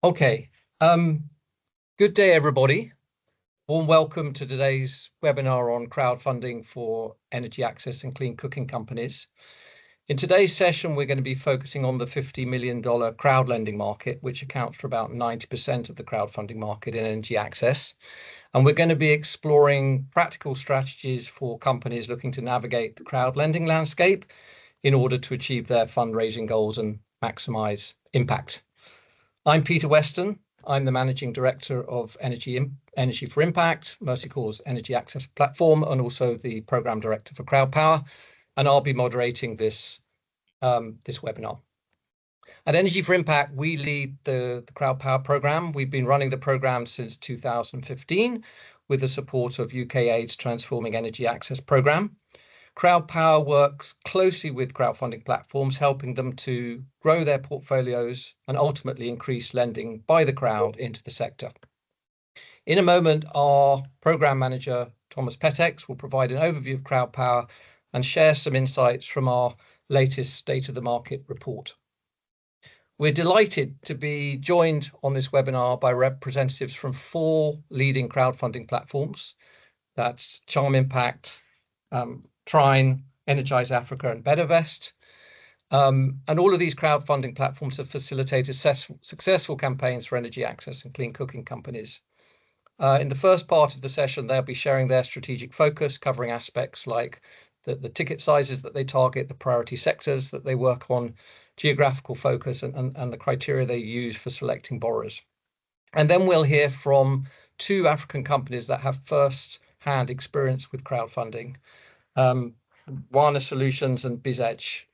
Okay, good day, everybody. Warm welcome to today's webinar on crowdfunding for energy access and clean cooking companies. In today's session, we're going to be focusing on the $50 million crowd lending market, which accounts for about 90% of the crowdfunding market in energy access. And we're going to be exploring practical strategies for companies looking to navigate the crowd lending landscape in order to achieve their fundraising goals and maximize impact. I'm Peter Weston. I'm the Managing Director of Energy for Impact, Mercy Corps Energy Access Platform, and also the Program Director for CrowdPower, and I'll be moderating this webinar. At Energy for Impact, we lead the CrowdPower program. We've been running the program since 2015 with the support of UKAID's Transforming Energy Access program. CrowdPower works closely with crowdfunding platforms, helping them to grow their portfolios and ultimately increase lending by the crowd into the sector. In a moment, our program manager, Thomas Petex, will provide an overview of CrowdPower and share some insights from our latest State of the Market report. We're delighted to be joined on this webinar by representatives from 4 leading crowdfunding platforms. That's Charm Impact, Trine, Energize Africa, and Bettervest. And all of these crowdfunding platforms have facilitated successful campaigns for energy access and clean cooking companies. In the first part of the session, they'll be sharing their strategic focus, covering aspects like the ticket sizes that they target, the priority sectors that they work on, geographical focus, and the criteria they use for selecting borrowers. And then we'll hear from 2 African companies that have first-hand experience with crowdfunding. Wana Solutions and BizEdge.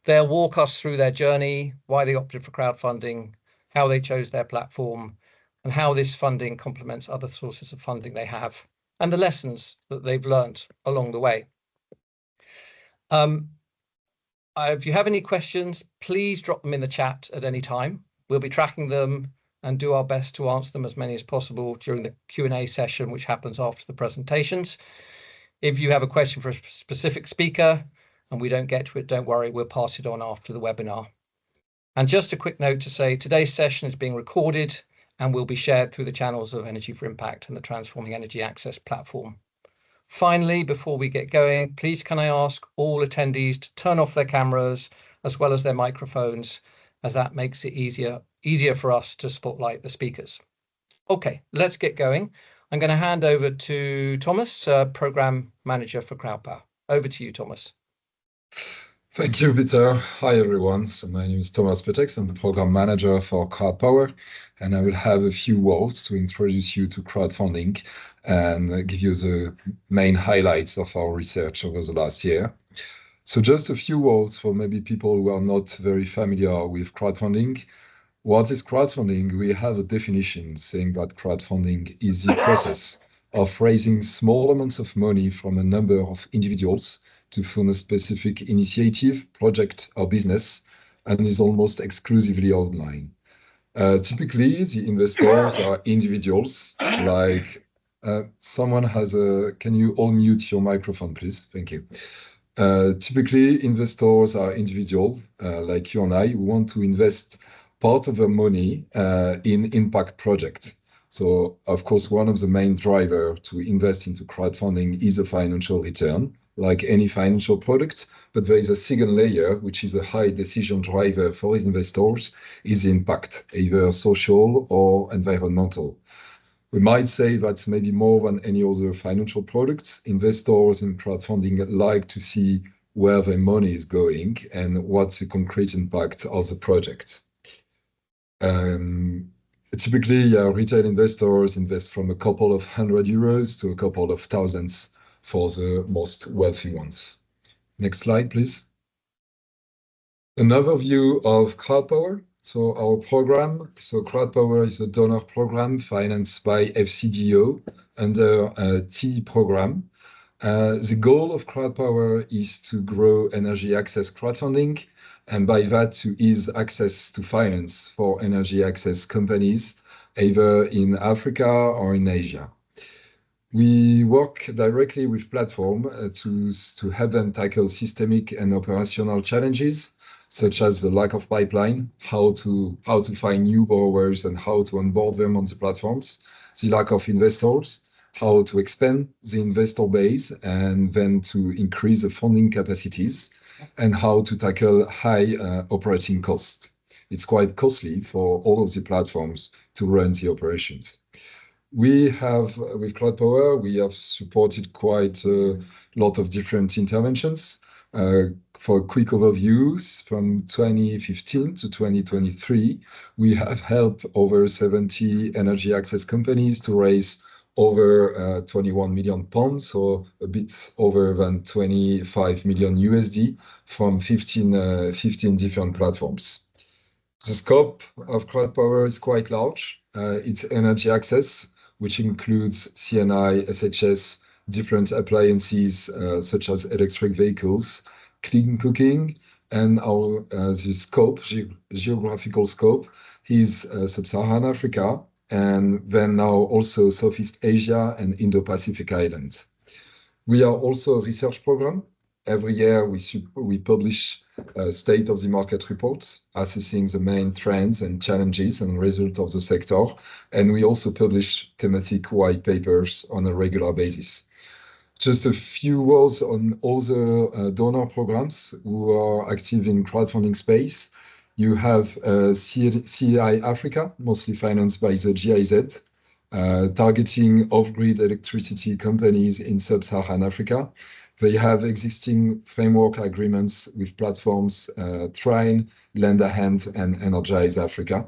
They'll walk us through their journey, why they opted for crowdfunding, how they chose their platform, and how this funding complements other sources of funding they have, and the lessons that they've learned along the way. If you have any questions, please drop them in the chat at any time. We'll be tracking them and do our best to answer them as many as possible during the Q&A session, which happens after the presentations. If you have a question for a specific speaker and we don't get to it, don't worry, we'll pass it on after the webinar. And just a quick note to say, today's session is being recorded and will be shared through the channels of Energy for Impact and the Transforming Energy Access platform. Finally, before we get going, please can I ask all attendees to turn off their cameras as well as their microphones, as that makes it easier for us to spotlight the speakers. Okay, let's get going. I'm going to hand over to Thomas, Program Manager for CrowdPower. Over to you, Thomas. Thank you, Peter. Hi, everyone. So my name is Thomas Petex. I'm the Program Manager for CrowdPower, and I will have a few words to introduce you to crowdfunding and give you the main highlights of our research over the last year. So just a few words for maybe people who are not very familiar with crowdfunding. What is crowdfunding? We have a definition saying that crowdfunding is the process of raising small amounts of money from a number of individuals to fund a specific initiative, project, or business, and is almost exclusively online. Typically, the investors are individuals, like someone has a... Can you all mute your microphone, please? Thank you. Typically, investors are individual, like you and I, who want to invest part of their money in impact projects. So, of course, one of the main drivers to invest into crowdfunding is a financial return, like any financial product. But there is a second layer, which is a high decision driver for his investors, is impact, either social or environmental. We might say that maybe more than any other financial products, investors in crowdfunding like to see where their money is going and what's the concrete impact of the project. Typically, retail investors invest from a couple of €100 to a couple of thousands for the most wealthy ones. Next slide, please. Another view of CrowdPower. So our program, CrowdPower is a donor program financed by FCDO under a T program. The goal of CrowdPower is to grow energy access crowdfunding, and by that to ease access to finance for energy access companies, either in Africa or in Asia. We work directly with platforms to help them tackle systemic and operational challenges such as the lack of pipeline, how to find new borrowers and how to onboard them on the platforms, the lack of investors, how to expand the investor base and then to increase the funding capacities, and how to tackle high operating costs. It's quite costly for all of the platforms to run the operations. We have, with CloudPower, we have supported quite a lot of different interventions. For quick overviews, from 2015 to 2023, we have helped over 70 energy access companies to raise over 21 million pounds, or a bit over than 25 million USD from 15 different platforms. The scope of CloudPower is quite large. It's energy access, which includes CNI, SHS, different appliances such as electric vehicles, clean cooking, and the scope, geographical scope, is Sub-Saharan Africa, and then now also Southeast Asia and Indo-Pacific Islands. We are also a research program. Every year we publish state of the market reports, assessing the main trends and challenges and results of the sector. And we also publish thematic white papers on a regular basis. Just a few words on other donor programs who are active in crowdfunding space. You have CEI Africa, mostly financed by the GIZ, targeting off-grid electricity companies in Sub-Saharan Africa. They have existing framework agreements with platforms Trine, Lend a Hand, and Energize Africa.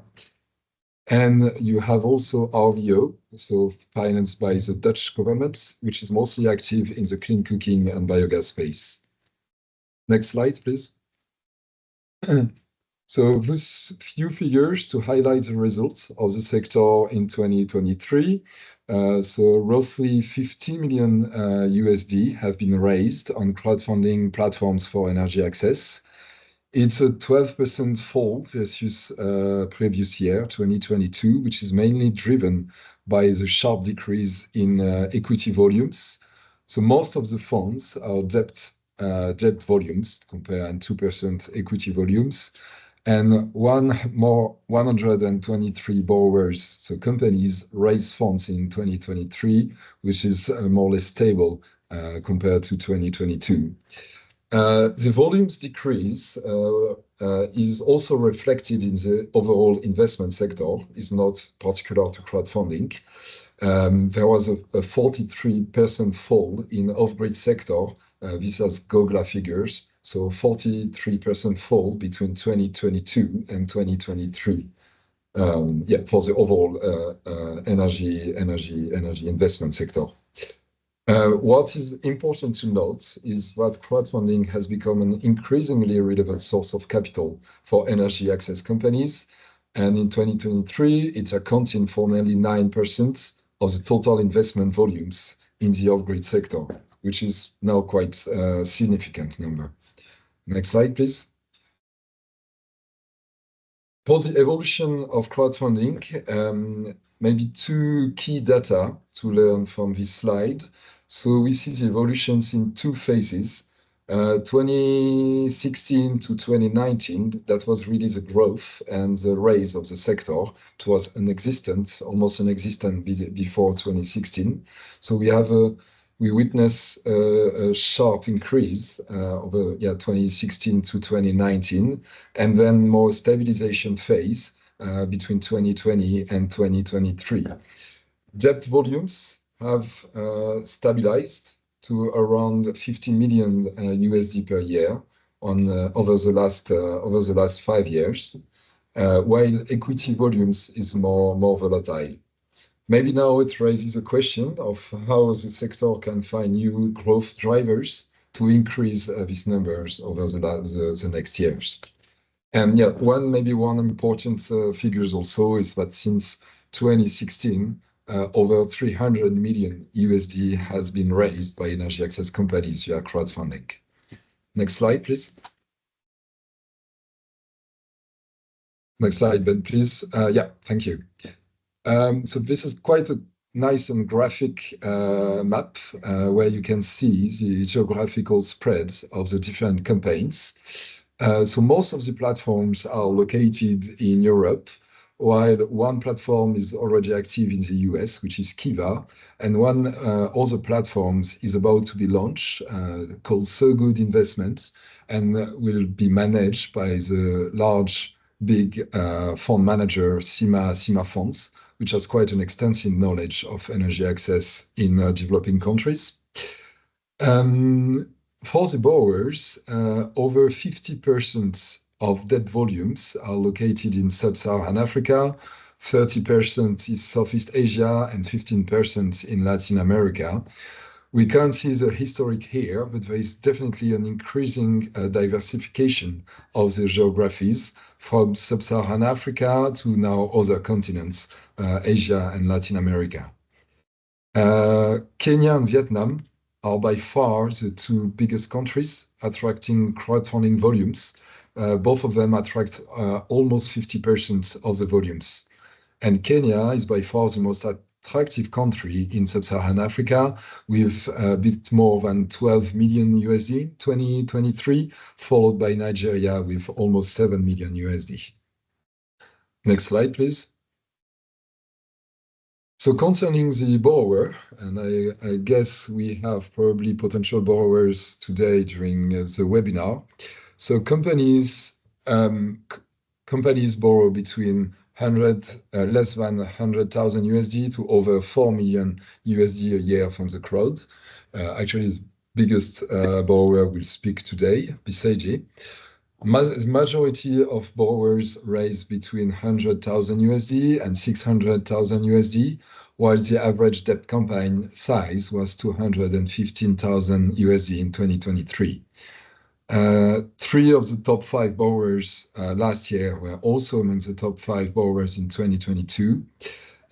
And you have also RVO, so financed by the Dutch government, which is mostly active in the clean cooking and biogas space. Next slide, please. So these few figures to highlight the results of the sector in 2023. So roughly 50 million USD have been raised on crowdfunding platforms for energy access. It's a 12% fall versus previous year, 2022, which is mainly driven by the sharp decrease in equity volumes. So most of the funds are debt volumes, compared to 2% equity volumes. And 123 borrowers, so companies, raised funds in 2023, which is more or less stable compared to 2022. The volumes decrease is also reflected in the overall investment sector, is not particular to crowdfunding. There was a 43% fall in off-grid sector. This has GOGLA figures, so 43% fall between 2022 and 2023. For the overall energy investment sector. What is important to note is that crowdfunding has become an increasingly relevant source of capital for energy access companies. And in 2023, it's accounting for nearly 9% of the total investment volumes in the off-grid sector, which is now quite a significant number. Next slide, please. For the evolution of crowdfunding, maybe two key data to learn from this slide. So we see the evolutions in two phases. 2016 to 2019, that was really the growth and the rise of the sector. It was almost non-existent before 2016. So we witness a sharp increase over 2016 to 2019, and then more stabilization phase between 2020 and 2023. Debt volumes have stabilized to around 50 million USD per year over the last 5 years, while equity volumes is more volatile. Maybe now it raises a question of how the sector can find new growth drivers to increase these numbers over the next years. And one important figures also is that since 2016, over 300 million USD has been raised by energy access companies via crowdfunding. Next slide, please. Next slide, Ben, please. Thank you. So this is quite a nice and graphic map where you can see the geographical spreads of the different campaigns. So most of the platforms are located in Europe, while one platform is already active in the US, which is Kiva, and one other platform is about to be launched called So Good Investments, and will be managed by the large, big fund manager CIMA Funds, which has quite an extensive knowledge of energy access in developing countries. For the borrowers, over 50% of debt volumes are located in sub-Saharan Africa, 30% is Southeast Asia, and 15% in Latin America. We can't see the historic here, but there is definitely an increasing diversification of the geographies from sub-Saharan Africa to now other continents, Asia and Latin America. Kenya and Vietnam are by far the two biggest countries attracting crowdfunding volumes. Both of them attract almost 50% of the volumes. And Kenya is by far the most attractive country in sub-Saharan Africa, with a bit more than 12 million USD in 2023, followed by Nigeria with almost 7 million USD. Next slide, please. So concerning the borrower, and I guess we have probably potential borrowers today during the webinar. So companies borrow between less than 100,000 USD to over 4 million USD a year from the crowd. Actually, the biggest borrower will speak today, BCG. The majority of borrowers raise between 100,000 USD and 600,000 USD, while the average debt campaign size was 215,000 USD in 2023. 3 of the top 5 borrowers last year were also among the top 5 borrowers in 2022.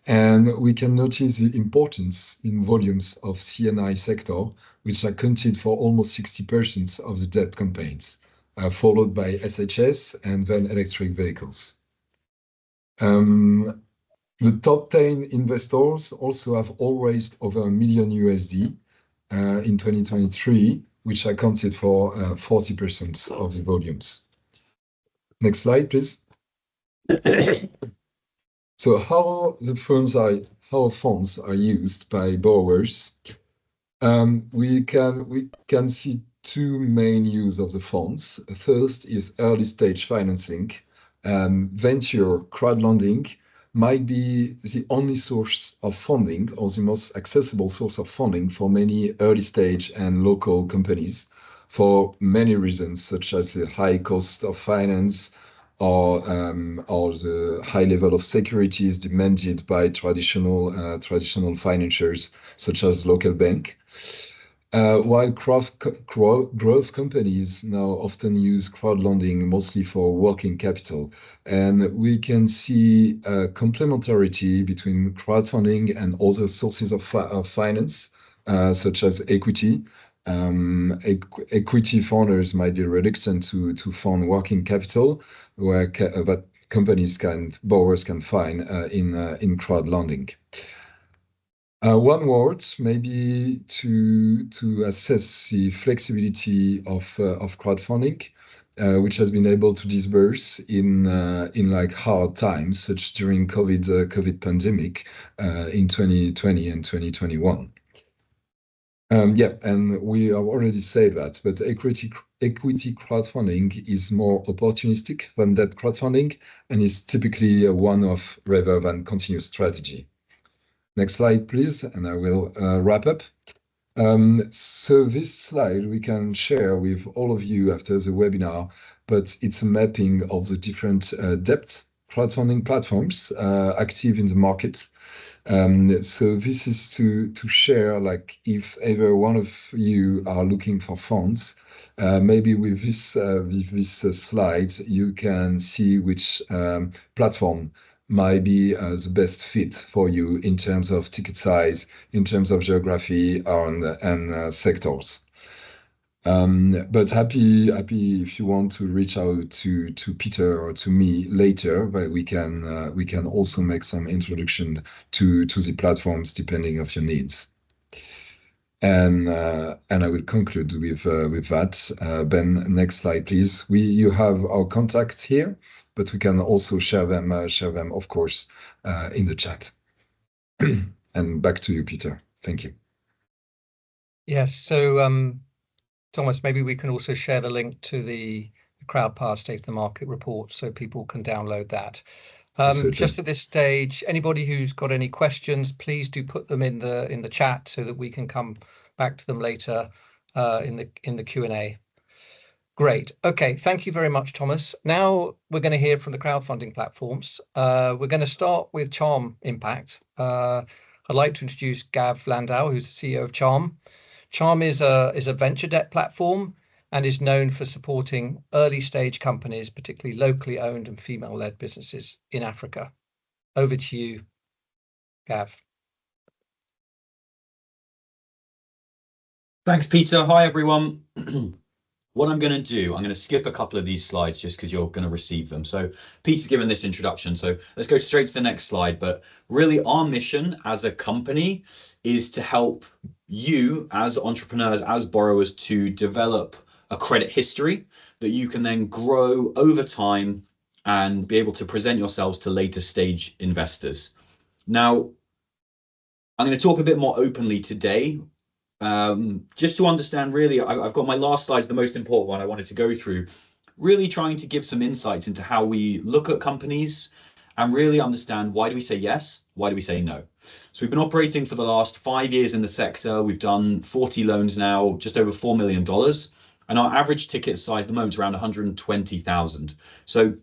And we can notice the importance in volumes of CNI sector, which accounted for almost 60% of the debt campaigns, followed by SHS and then electric vehicles. The top 10 investors also have all raised over $1 million USD in 2023, which accounted for 40% of the volumes. Next slide, please. So how funds are used by borrowers? We can see 2 main use of the funds. First is early stage financing. Venture crowdfunding might be the only source of funding or the most accessible source of funding for many early stage and local companies for many reasons, such as the high cost of finance or the high level of securities demanded by traditional financiers, such as local bank. While growth companies now often use crowdfunding mostly for working capital. And we can see a complementarity between crowdfunding and other sources of finance, such as equity. Equity funders might be reluctant to fund working capital, but borrowers can find in crowdfunding. One word, maybe to assess the flexibility of crowdfunding, which has been able to disburse in like hard times, such during COVID pandemic in 2020 and 2021. And we have already said that, but equity crowdfunding is more opportunistic than debt crowdfunding, and is typically a one-off rather than continuous strategy. Next slide, please, and I will wrap up. So this slide we can share with all of you after the webinar, but it's a mapping of the different debt crowdfunding platforms active in the market. So this is to share, like, if ever one of you are looking for funds, maybe with this slide you can see which platform might be the best fit for you in terms of ticket size, in terms of geography, and sectors. But happy if you want to reach out to Peter or to me later, but we can also make some introduction to the platforms depending on your needs. And I will conclude with that. Ben, next slide, please. You have our contacts here, but we can also share them, of course, in the chat. And back to you, Peter. Thank you. Yes. So, Thomas, maybe we can also share the link to the CrowdPower State of the Market report so people can download that. Just at this stage, anybody who's got any questions, please do put them in the chat so that we can come back to them later in the Q&A. Great. Okay, thank you very much, Thomas. Now we're going to hear from the crowdfunding platforms. We're going to start with Charm Impact. I'd like to introduce Gav Landau, who's the CEO of Charm. Charm is a venture debt platform and is known for supporting early stage companies, particularly locally owned and female-led businesses in Africa. Over to you, Gav. Thanks, Peter. Hi, everyone. What I'm going to do, I'm going to skip a couple of these slides just because you're going to receive them. So Peter's given this introduction, so let's go straight to the next slide. But really our mission as a company is to help you as entrepreneurs, as borrowers, to develop a credit history that you can then grow over time and be able to present yourselves to later stage investors. Now, I'm going to talk a bit more openly today, just to understand really, I've got my last slide's the most important one I wanted to go through, really trying to give some insights into how we look at companies and really understand why do we say yes, why do we say no. So we've been operating for the last 5 years in the sector. We've done 40 loans now, just over $4 million. And our average ticket size at the moment is around 120,000. So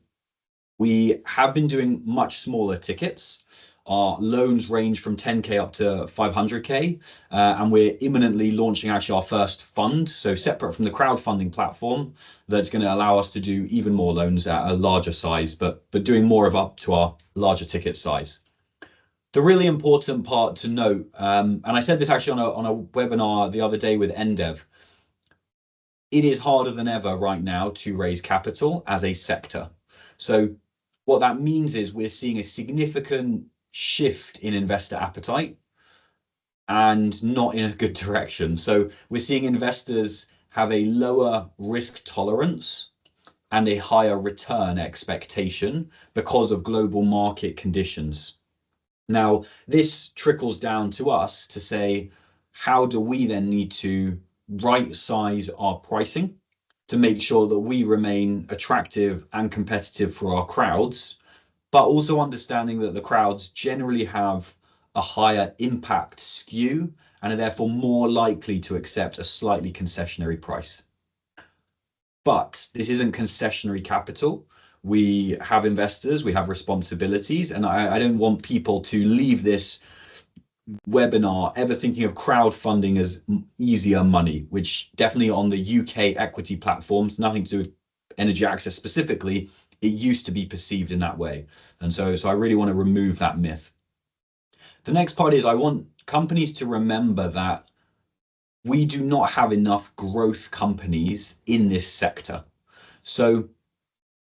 we have been doing much smaller tickets. Our loans range from 10K up to 500K, and we're imminently launching actually our first fund, so separate from the crowdfunding platform, that's going to allow us to do even more loans at a larger size, but doing more of up to our larger ticket size. The really important part to note, and I said this actually on a webinar the other day with NDev, it is harder than ever right now to raise capital as a sector. So what that means is we're seeing a significant shift in investor appetite and not in a good direction. So we're seeing investors have a lower risk tolerance and a higher return expectation because of global market conditions. Now, this trickles down to us to say, how do we then need to right size our pricing to make sure that we remain attractive and competitive for our crowds, but also understanding that the crowds generally have a higher impact skew and are therefore more likely to accept a slightly concessionary price. But this isn't concessionary capital. We have investors, we have responsibilities, and I don't want people to leave this webinar ever thinking of crowdfunding as easier money, which definitely on the UK equity platforms, nothing to do with Energy Access specifically, it used to be perceived in that way. And so I really want to remove that myth. The next part is I want companies to remember that we do not have enough growth companies in this sector. So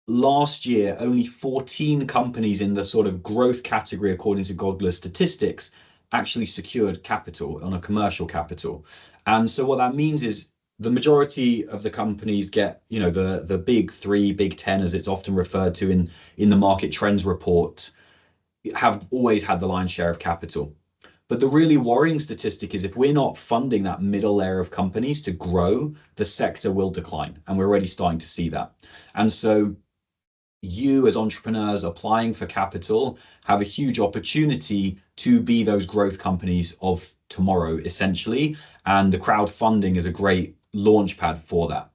last year, only 14 companies in the sort of growth category, according to Gogler statistics, actually secured capital on a commercial capital. And so what that means is the majority of the companies get, you know, the big three, big 10, as it's often referred to in the market trends report, have always had the lion's share of capital. But the really worrying statistic is if we're not funding that middle layer of companies to grow, the sector will decline. And we're already starting to see that. And so you as entrepreneurs applying for capital have a huge opportunity to be those growth companies of tomorrow, essentially. And the crowdfunding is a great launch pad for that.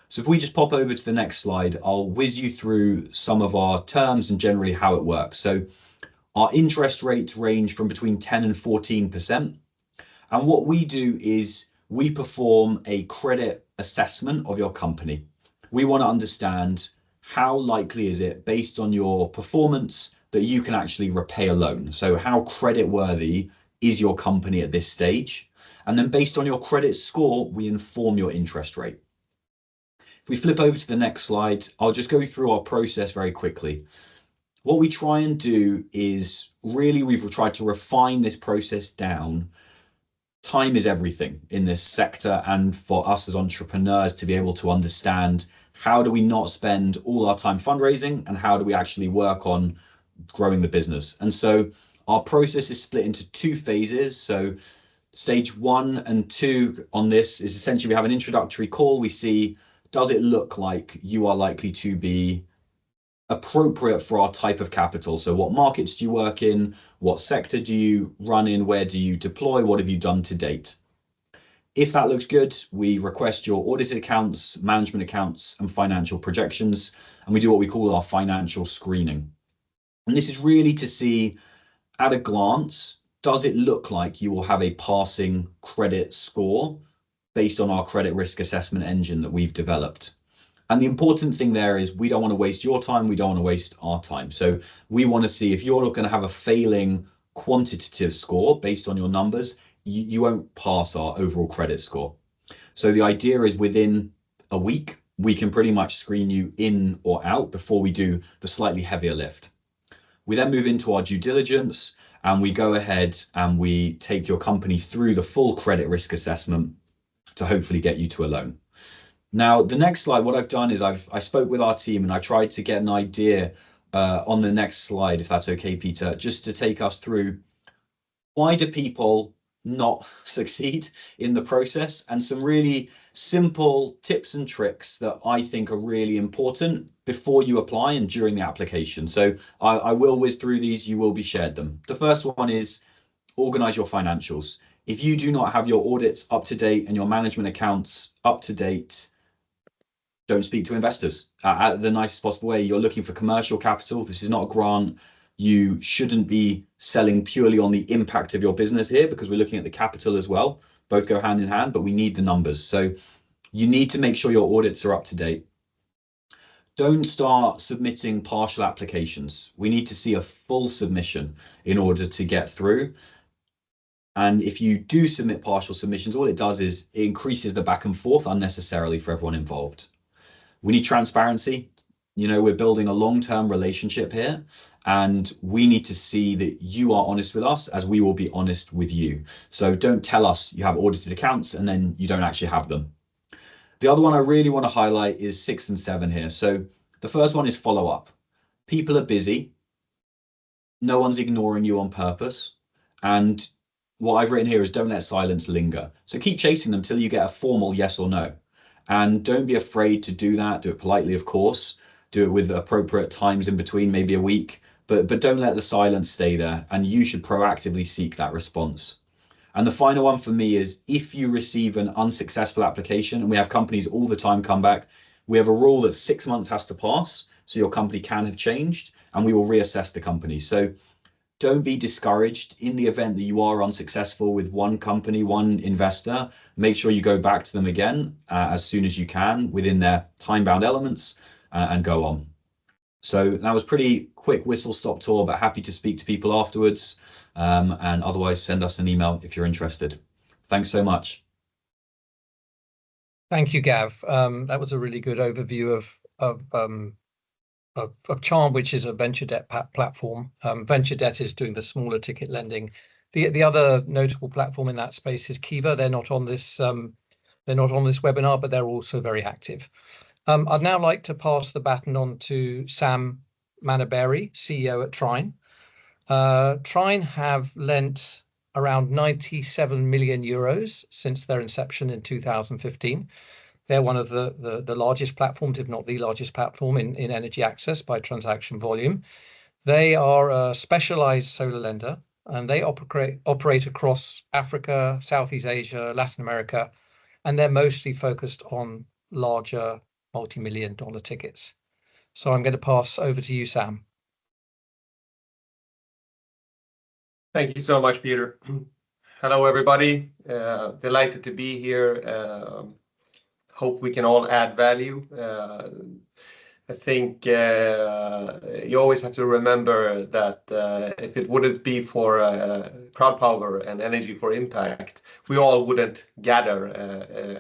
So if we just pop over to the next slide, I'll whiz you through some of our terms and generally how it works. So our interest rates range from between 10 and 14%. And what we do is we perform a credit assessment of your company. We want to understand how likely is it based on your performance that you can actually repay a loan. So how credit worthy is your company at this stage? And then based on your credit score, we inform your interest rate. If we flip over to the next slide, I'll just go through our process very quickly. What we try and do is really we've tried to refine this process down time is everything in this sector, and for us as entrepreneurs to be able to understand how do we not spend all our time fundraising and how do we actually work on growing the business. And so our process is split into 2 phases. So stage 1 and 2 on this is essentially we have an introductory call. We see, does it look like you are likely to be appropriate for our type of capital? So what markets do you work in? What sector do you run in? Where do you deploy? What have you done to date? If that looks good, we request your audited accounts, management accounts, and financial projections, and we do what we call our financial screening. And this is really to see at a glance, does it look like you will have a passing credit score based on our credit risk assessment engine that we've developed? And the important thing there is we don't want to waste your time, we don't want to waste our time. So we want to see if you're not going to have a failing quantitative score based on your numbers, you won't pass our overall credit score. So the idea is within a week, we can pretty much screen you in or out before we do the slightly heavier lift. We then move into our due diligence and we go ahead and we take your company through the full credit risk assessment to hopefully get you to a loan. Now, the next slide, what I've done is I spoke with our team and I tried to get an idea on the next slide, if that's okay, Peter, just to take us through why do people not succeed in the process, and some really simple tips and tricks that I think are really important before you apply and during the application. So I will whiz through these, you will be shared them. The first one is organize your financials. If you do not have your audits up to date and your management accounts up to date, don't speak to investors at the nicest possible way. You're looking for commercial capital. This is not a grant. You shouldn't be selling purely on the impact of your business here, because we're looking at the capital as well. Both go hand in hand, but we need the numbers. So you need to make sure your audits are up to date. Don't start submitting partial applications. We need to see a full submission in order to get through. And if you do submit partial submissions, all it does is it increases the back and forth unnecessarily for everyone involved. We need transparency. You know, we're building a long-term relationship here, and we need to see that you are honest with us as we will be honest with you. So don't tell us you have audited accounts and then you don't actually have them. The other one I really want to highlight is 6 and 7 here. So the first one is follow up. People are busy. No one's ignoring you on purpose. And what I've written here is don't let silence linger. So keep chasing them till you get a formal yes or no. And don't be afraid to do that. Do it politely, of course. Do it with appropriate times in between, maybe a week, but don't let the silence stay there. And you should proactively seek that response. And the final one for me is if you receive an unsuccessful application, and we have companies all the time come back, we have a rule that 6 months has to pass. So your company can have changed and we will reassess the company. So don't be discouraged. In the event that you are unsuccessful with one company, one investor, make sure you go back to them again as soon as you can within their time-bound elements and go on. So that was pretty quick whistle-stop tour, but happy to speak to people afterwards. And otherwise, send us an email if you're interested. Thanks so much. Thank you, Gav. That was a really good overview of Charm, which is a venture debt platform. Venture debt is doing the smaller ticket lending. The other notable platform in that space is Kiva. They're not on this webinar, but they're also very active. I'd now like to pass the baton on to Sam Manaberry, CEO at Trine. Trine have lent around 97 million euros since their inception in 2015. They're one of the largest platforms, if not the largest platform in energy access by transaction volume. They are a specialized solar lender, and they operate across Africa, Southeast Asia, Latin America, and they're mostly focused on larger multi-million-dollar tickets. So I'm going to pass over to you, Sam. Thank you so much, Peter. Hello, everybody. Delighted to be here. Hope we can all add value. I think you always have to remember that if it wouldn't be for Crowdpower and Energy for Impact, we all wouldn't gather,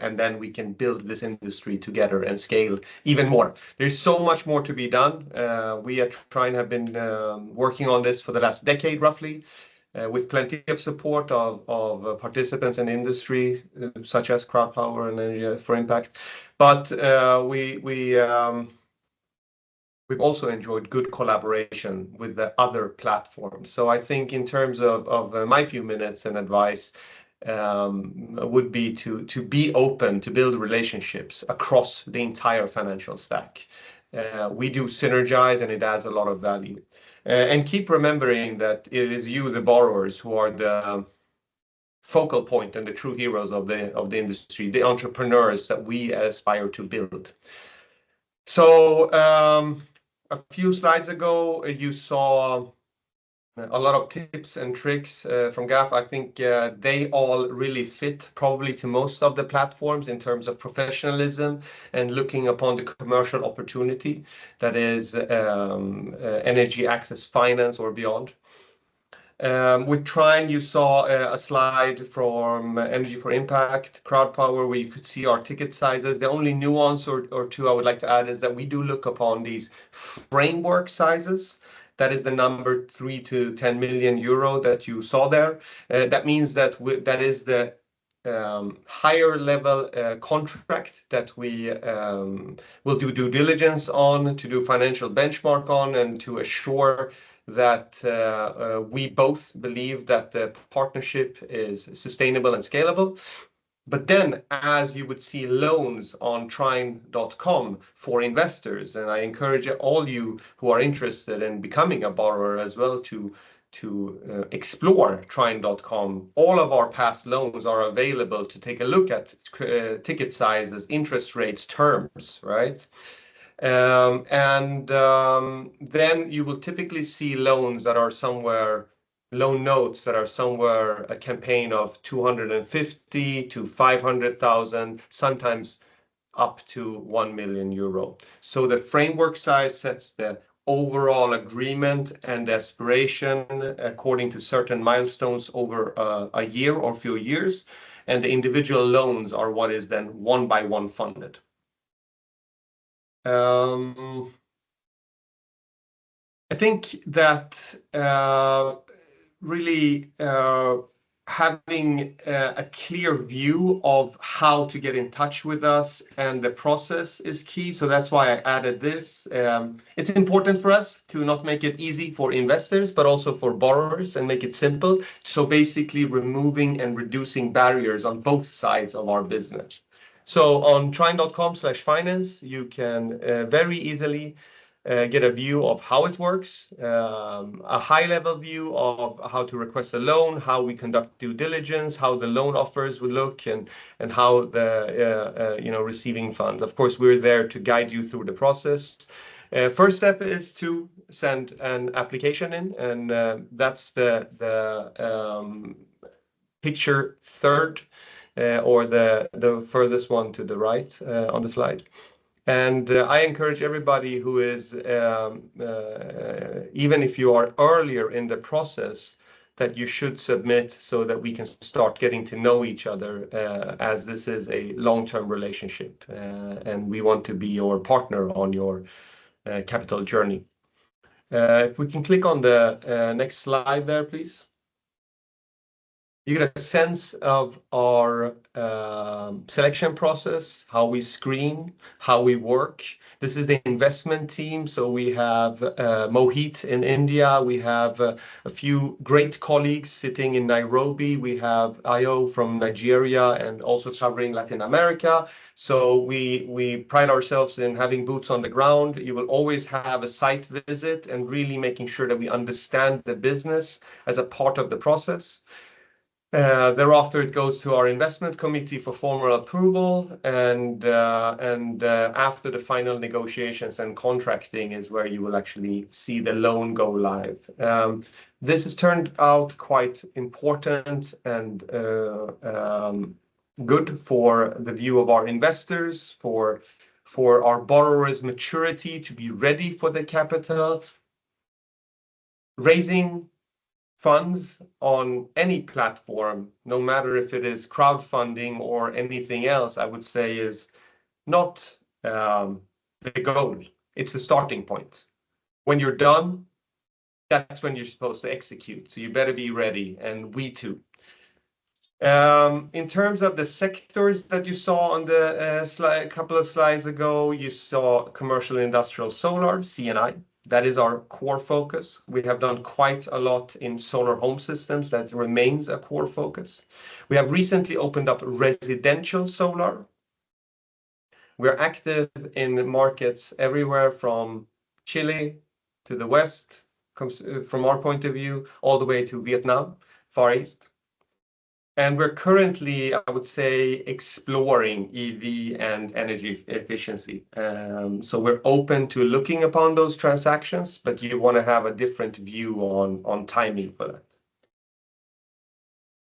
and then we can build this industry together and scale even more. There's so much more to be done. We at Trine have been working on this for the last decade, roughly. with plenty of support of participants in industry, such as Crowdpower and Energy for Impact. But we've also enjoyed good collaboration with the other platforms. So I think in terms of my few minutes and advice would be to be open, to build relationships across the entire financial stack. We do synergize, and it adds a lot of value. And keep remembering that it is you, the borrowers, who are the focal point and the true heroes of the industry, the entrepreneurs that we aspire to build. So a few slides ago, you saw a lot of tips and tricks from GAF. I think they all really fit probably to most of the platforms in terms of professionalism and looking upon the commercial opportunity that is energy access finance or beyond. With Trine, you saw a slide from Energy for Impact, Crowdpower, where you could see our ticket sizes. The only nuance or two I would like to add is that we do look upon these framework sizes. That is the number 3 to 10 million euro that you saw there. That means that that is the higher level contract that we will do due diligence on, to do financial benchmark on, and to assure that we both believe that the partnership is sustainable and scalable. But then, as you would see loans on Trine.com for investors, and I encourage all you who are interested in becoming a borrower as well to explore Trine.com. All of our past loans are available to take a look at ticket sizes, interest rates, terms, right? Then you will typically see loans that are somewhere, loan notes that are somewhere a campaign of 250 to 500,000, sometimes up to 1 million euro. So the framework size sets the overall agreement and aspiration according to certain milestones over a year or few years, and the individual loans are what is then one by one funded. I think that really having a clear view of how to get in touch with us and the process is key. So that's why I added this. It's important for us to not make it easy for investors, but also for borrowers, and make it simple. So basically removing and reducing barriers on both sides of our business. So on Trine.com/finance, you can very easily get a view of how it works, a high-level view of how to request a loan, how we conduct due diligence, how the loan offers would look, and how the receiving funds. Of course, we're there to guide you through the process. First step is to send an application in, and that's the picture third, or the furthest one to the right on the slide. And I encourage everybody who is, even if you are earlier in the process, that you should submit so that we can start getting to know each other, as this is a long-term relationship, and we want to be your partner on your capital journey. If we can click on the next slide there, please. You get a sense of our selection process, how we screen, how we work. This is the investment team. So we have Mohit in India. We have a few great colleagues sitting in Nairobi. We have Ayo from Nigeria and also covering Latin America. So we pride ourselves in having boots on the ground. You will always have a site visit and really making sure that we understand the business as a part of the process. Thereafter, it goes to our investment committee for formal approval, and after the final negotiations and contracting is where you will actually see the loan go live. This has turned out quite important and good for the view of our investors, for our borrowers' maturity to be ready for the capital. Raising funds on any platform, no matter if it is crowdfunding or anything else, I would say is not the goal. It's the starting point. When you're done, that's when you're supposed to execute. So you better be ready, and we too. In terms of the sectors that you saw on the slide, a couple of slides ago, you saw commercial industrial solar, C&I. That is our core focus. We have done quite a lot in solar home systems. That remains a core focus. We have recently opened up residential solar. We're active in markets everywhere from Chile to the west, from our point of view, all the way to Vietnam, Far East. And we're currently, I would say, exploring EV and energy efficiency. So we're open to looking upon those transactions, but you want to have a different view on timing for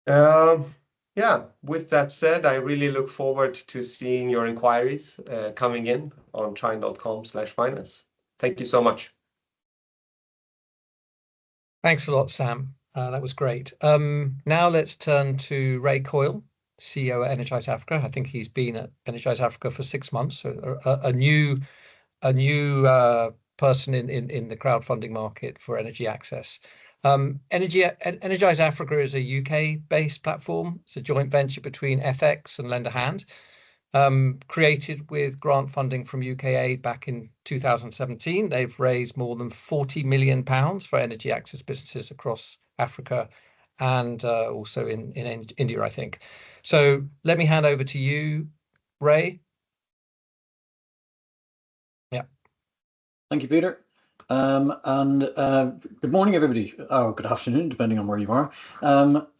that. Yeah, with that said, I really look forward to seeing your inquiries coming in on trine.com/finance. Thank you so much. Thanks a lot, Sam. That was great. Now let's turn to Ray Coyle, CEO at Energize Africa. I think he's been at Energize Africa for 6 months, so a new person in the crowdfunding market for energy access. Energize Africa is a UK-based platform. It's a joint venture between FX and Lend a Hand, created with grant funding from UKAID back in 2017. They've raised more than £40 million for energy access businesses across Africa and also in India, I think. So let me hand over to you, Ray. Yeah. Thank you, Peter. Good morning, everybody. Or good afternoon, depending on where you are.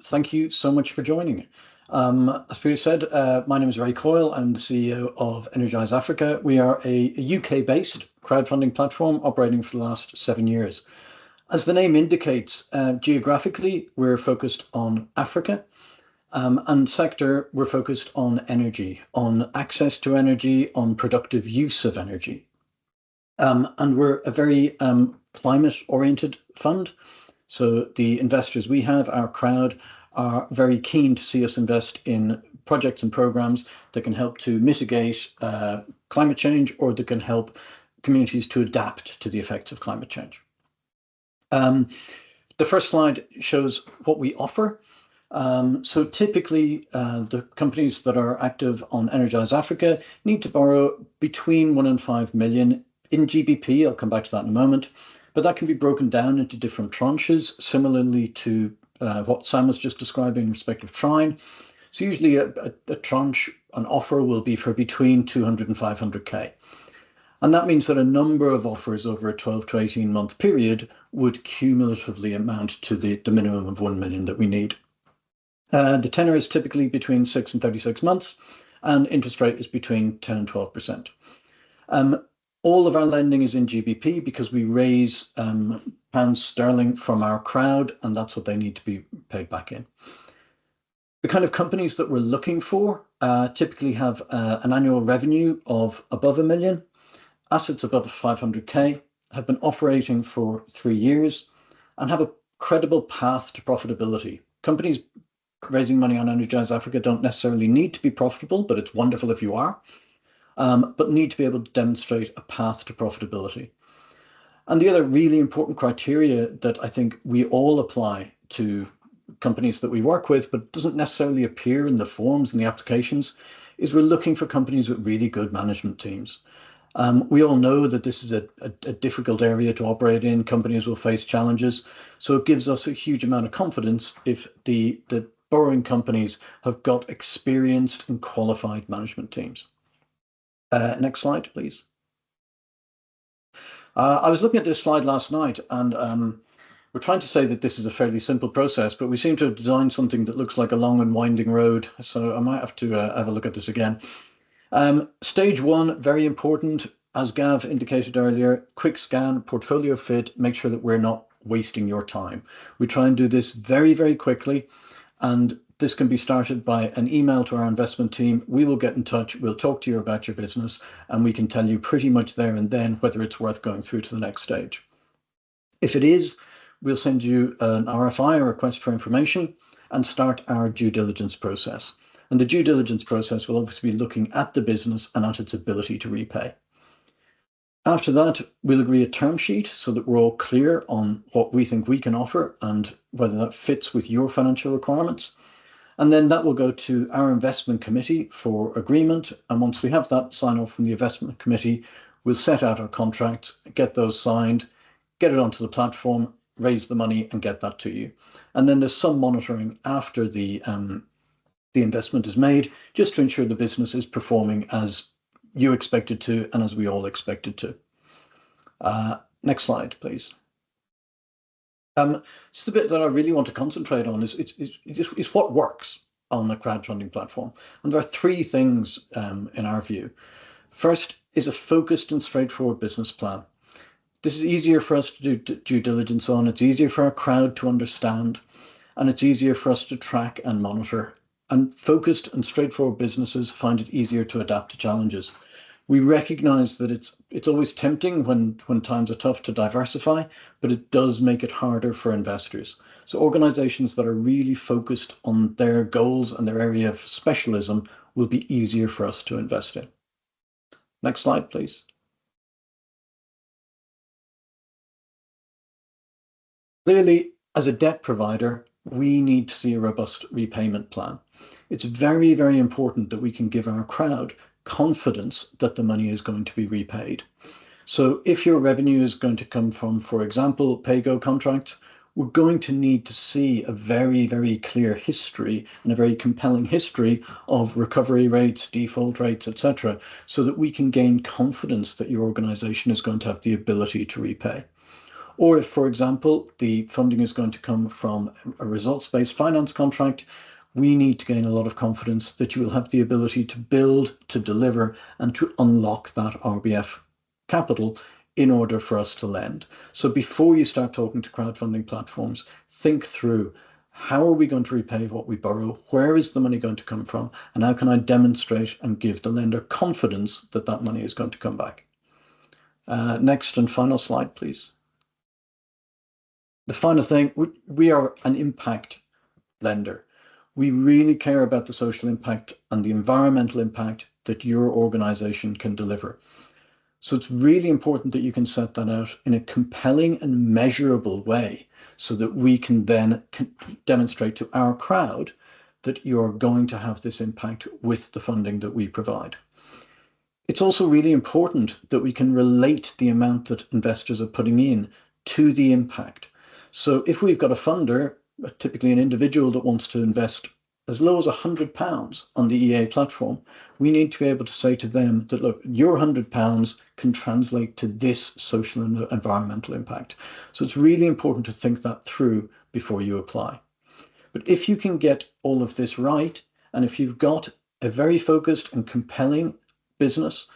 Thank you so much for joining. As Peter said, my name is Ray Coyle. I'm the CEO of Energize Africa. We are a UK-based crowdfunding platform operating for the last 7 years. As the name indicates, geographically, we're focused on Africa, and sector, we're focused on energy, on access to energy, on productive use of energy. And we're a very climate-oriented fund. So the investors we have, our crowd, are very keen to see us invest in projects and programs that can help to mitigate climate change, or that can help communities to adapt to the effects of climate change. The first slide shows what we offer. So typically, the companies that are active on Energize Africa need to borrow between 1 and 5 million in GBP. I'll come back to that in a moment. But that can be broken down into different tranches, similarly to what Sam was just describing in respect of Trine. So usually a tranche, an offer will be for between 200 and 500k. And that means that a number of offers over a 12 to 18 month period would cumulatively amount to the minimum of 1 million that we need. The tenor is typically between 6 and 36 months, and interest rate is between 10 and 12%. All of our lending is in GBP because we raise pounds sterling from our crowd, and that's what they need to be paid back in. The kind of companies that we're looking for typically have an annual revenue of above 1 million, assets above 500k, have been operating for 3 years, and have a credible path to profitability. Companies raising money on Energize Africa don't necessarily need to be profitable, but it's wonderful if you are, but need to be able to demonstrate a path to profitability. And the other really important criteria that I think we all apply to companies that we work with, but doesn't necessarily appear in the forms and the applications, is we're looking for companies with really good management teams. We all know that this is a difficult area to operate in. Companies will face challenges. So it gives us a huge amount of confidence if the borrowing companies have got experienced and qualified management teams. Next slide, please. I was looking at this slide last night, and we're trying to say that this is a fairly simple process, but we seem to have designed something that looks like a long and winding road. So I might have to have a look at this again. Stage 1, very important, as Gav indicated earlier, quick scan, portfolio fit, make sure that we're not wasting your time. We try and do this very, very quickly, and this can be started by an email to our investment team. We will get in touch, we'll talk to you about your business, and we can tell you pretty much there and then whether it's worth going through to the next stage. If it is, we'll send you an RFI, a request for information, and start our due diligence process. And the due diligence process will obviously be looking at the business and at its ability to repay. After that, we'll agree a term sheet so that we're all clear on what we think we can offer and whether that fits with your financial requirements. And then that will go to our investment committee for agreement. And once we have that sign off from the investment committee, we'll set out our contracts, get those signed, get it onto the platform, raise the money and get that to you. And then there's some monitoring after the investment is made, just to ensure the business is performing as you expect it to and as we all expect it to. Next slide, please. So the bit that I really want to concentrate on is what works on the crowdfunding platform. And there are three things in our view. First is a focused and straightforward business plan. This is easier for us to do due diligence on. It's easier for our crowd to understand, and it's easier for us to track and monitor. And focused and straightforward businesses find it easier to adapt to challenges. We recognize that it's always tempting when times are tough to diversify, but it does make it harder for investors. So organizations that are really focused on their goals and their area of specialism will be easier for us to invest in. Next slide, please. Clearly, as a debt provider, we need to see a robust repayment plan. It's very, very important that we can give our crowd confidence that the money is going to be repaid. So if your revenue is going to come from, for example, pay-go contracts, we're going to need to see a very, very clear history and a very compelling history of recovery rates, default rates, etc., so that we can gain confidence that your organization is going to have the ability to repay. Or if, for example, the funding is going to come from a results-based finance contract, we need to gain a lot of confidence that you will have the ability to build, to deliver, and to unlock that RBF capital in order for us to lend. So before you start talking to crowdfunding platforms, think through, how are we going to repay what we borrow? Where is the money going to come from? And how can I demonstrate and give the lender confidence that that money is going to come back? Next and final slide, please. The final thing, we are an impact lender. We really care about the social impact and the environmental impact that your organization can deliver. So it's really important that you can set that out in a compelling and measurable way so that we can then demonstrate to our crowd that you're going to have this impact with the funding that we provide. It's also really important that we can relate the amount that investors are putting in to the impact. So if we've got a funder, typically an individual that wants to invest as low as £100 on the EA platform, we need to be able to say to them that, look, your £100 can translate to this social and environmental impact. So it's really important to think that through before you apply. But if you can get all of this right, and if you've got a very focused and compelling business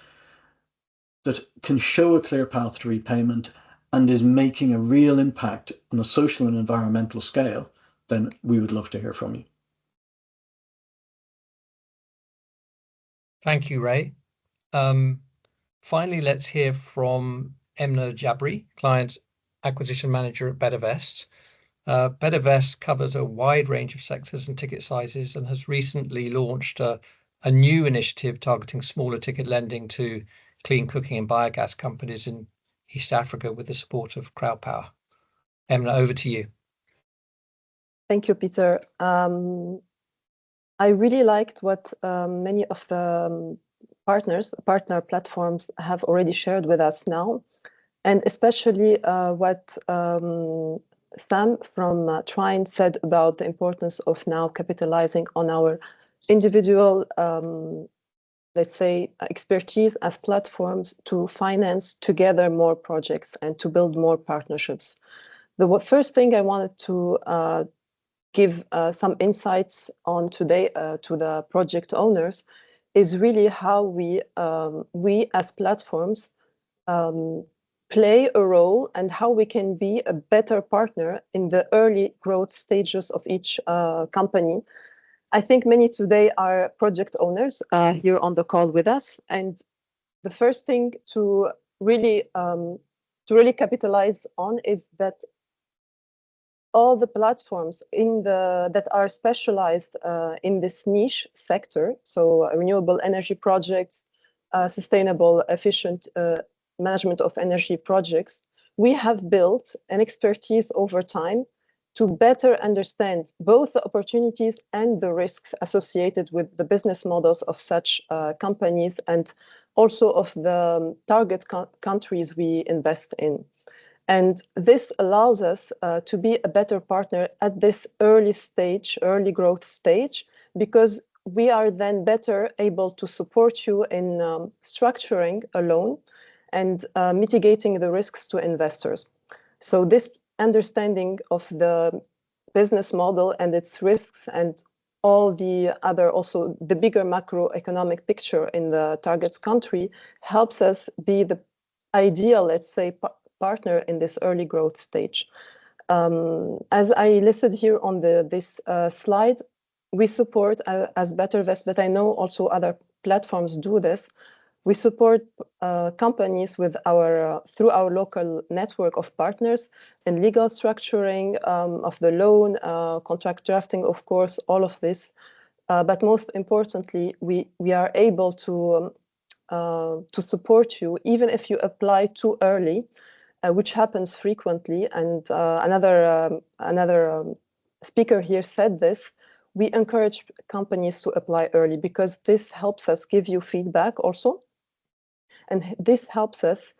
that can show a clear path to repayment and is making a real impact on a social and environmental scale, then we would love to hear from you. Thank you, Ray. Finally, let's hear from Emna Jabri, Client Acquisition Manager at BetterVest. BetterVest covers a wide range of sectors and ticket sizes and has recently launched a new initiative targeting smaller ticket lending to clean cooking and biogas companies in East Africa with the support of Crowdpower. Emna, over to you. Thank you, Peter. I really liked what many of the partner platforms have already shared with us now, and especially what Sam from Trine said about the importance of now capitalizing on our individual let's say, expertise as platforms to finance together more projects and to build more partnerships. The first thing I wanted to give some insights on today to the project owners is really how we as platforms play a role and how we can be a better partner in the early growth stages of each company. I think many today are project owners here on the call with us, and the first thing to really capitalize on is that all the platforms that are specialized in this niche sector, so renewable energy projects, sustainable, efficient management of energy projects, we have built an expertise over time to better understand both the opportunities and the risks associated with the business models of such companies, and also of the target countries we invest in. And this allows us to be a better partner at this early growth stage, because we are then better able to support you in structuring a loan and mitigating the risks to investors. So this understanding of the business model and its risks and all the other, also the bigger macroeconomic picture in the target country, helps us be the ideal, let's say, partner in this early growth stage. As I listed here on this slide, we support as BetterVest, but I know also other platforms do this. We support companies with through our local network of partners in legal structuring of the loan, contract drafting, of course, all of this. But most importantly, we are able to support you even if you apply too early, which happens frequently. And another speaker here said this. We encourage companies to apply early because this helps us give you feedback also. And this helps us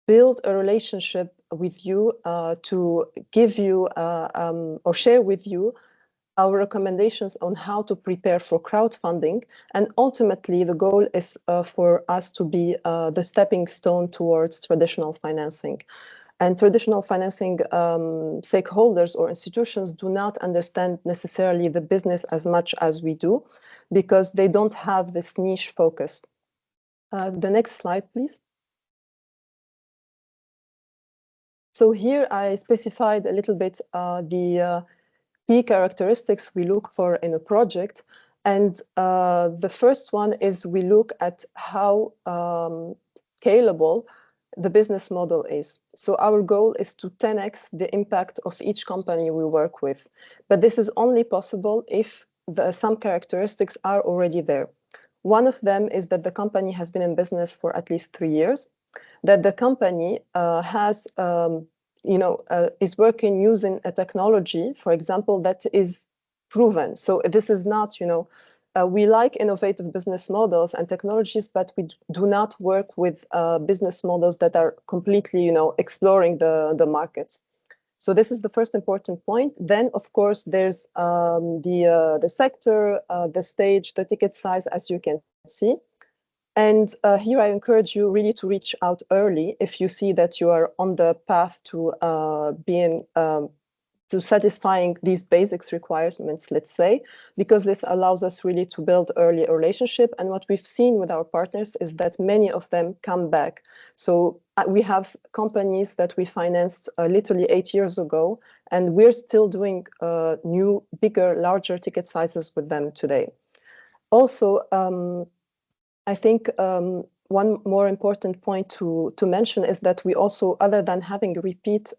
build a relationship with you to give you or share with you our recommendations on how to prepare for crowdfunding. And ultimately, the goal is for us to be the stepping stone towards traditional financing. And traditional financing stakeholders or institutions do not understand necessarily the business as much as we do, because they don't have this niche focus. The next slide, please. So here I specified a little bit the key characteristics we look for in a project. And the first one is we look at how scalable the business model is. So our goal is to 10x the impact of each company we work with. But this is only possible if some characteristics are already there. One of them is that the company has been in business for at least 3 years, that the company is working using a technology, for example, that is proven. So this is not, we like innovative business models and technologies, but we do not work with business models that are completely, exploring the markets. So this is the first important point. Then, of course, there's the sector, the stage, the ticket size, as you can see. And here I encourage you really to reach out early if you see that you are on the path to satisfying these basics requirements, let's say, because this allows us really to build early a relationship. And what we've seen with our partners is that many of them come back. So we have companies that we financed literally 8 years ago, and we're still doing new, bigger, larger ticket sizes with them today. Also, I think one more important point to mention is that we also, other than having repeat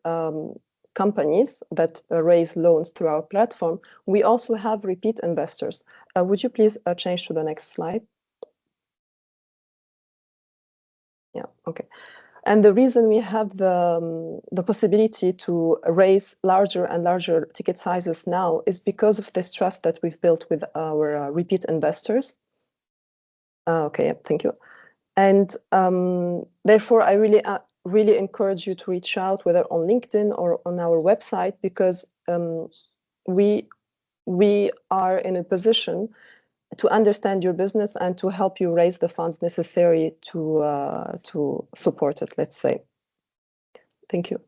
companies that raise loans through our platform, we also have repeat investors. Would you please change to the next slide? Yeah, okay. And the reason we have the possibility to raise larger and larger ticket sizes now is because of this trust that we've built with our repeat investors. Okay, thank you. And therefore, I really encourage you to reach out, whether on LinkedIn or on our website, because we are in a position to understand your business and to help you raise the funds necessary to support it, let's say. Thank you.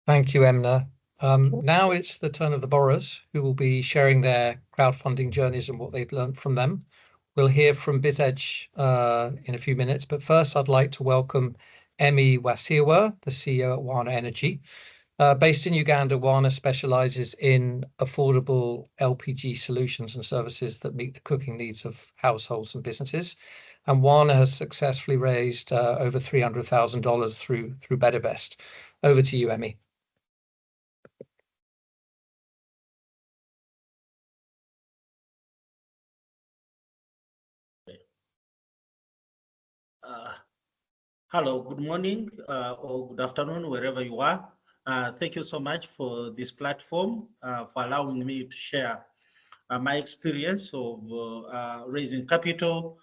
Thank you, Emna. Now it's the turn of the borrowers, who will be sharing their crowdfunding journeys and what they've learned from them. We'll hear from BitEdge in a few minutes, but first I'd like to welcome Emmy Wasiwa, the CEO at Wana Energy. Based in Uganda, Wana specializes in affordable LPG solutions and services that meet the cooking needs of households and businesses. And Wana has successfully raised over $300,000 through BetterVest. Over to you, Emmy. Hello, good morning or good afternoon, wherever you are. Thank you so much for this platform, for allowing me to share my experience of raising capital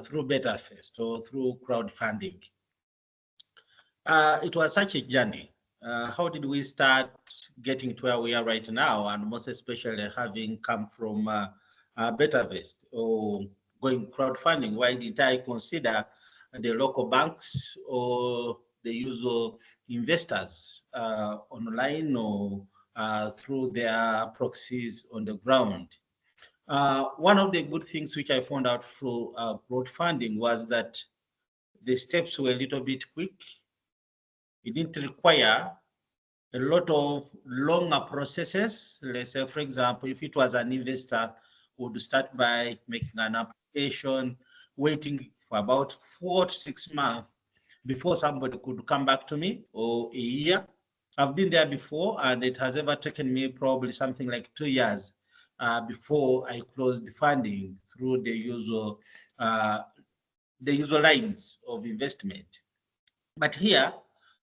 through BetaFest or through crowdfunding. It was such a journey. How did we start getting to where we are right now, and most especially having come from BetaVest or going crowdfunding? Why did I consider the local banks or the usual investors online or through their proxies on the ground? One of the good things which I found out through crowdfunding was that the steps were a little bit quick. It didn't require a lot of longer processes. Let's say, for example, if it was an investor who would start by making an application, waiting for about 4 to 6 months before somebody could come back to me, or a year. I've been there before, and it has ever taken me probably something like 2 years before I closed the funding through the usual lines of investment. But here,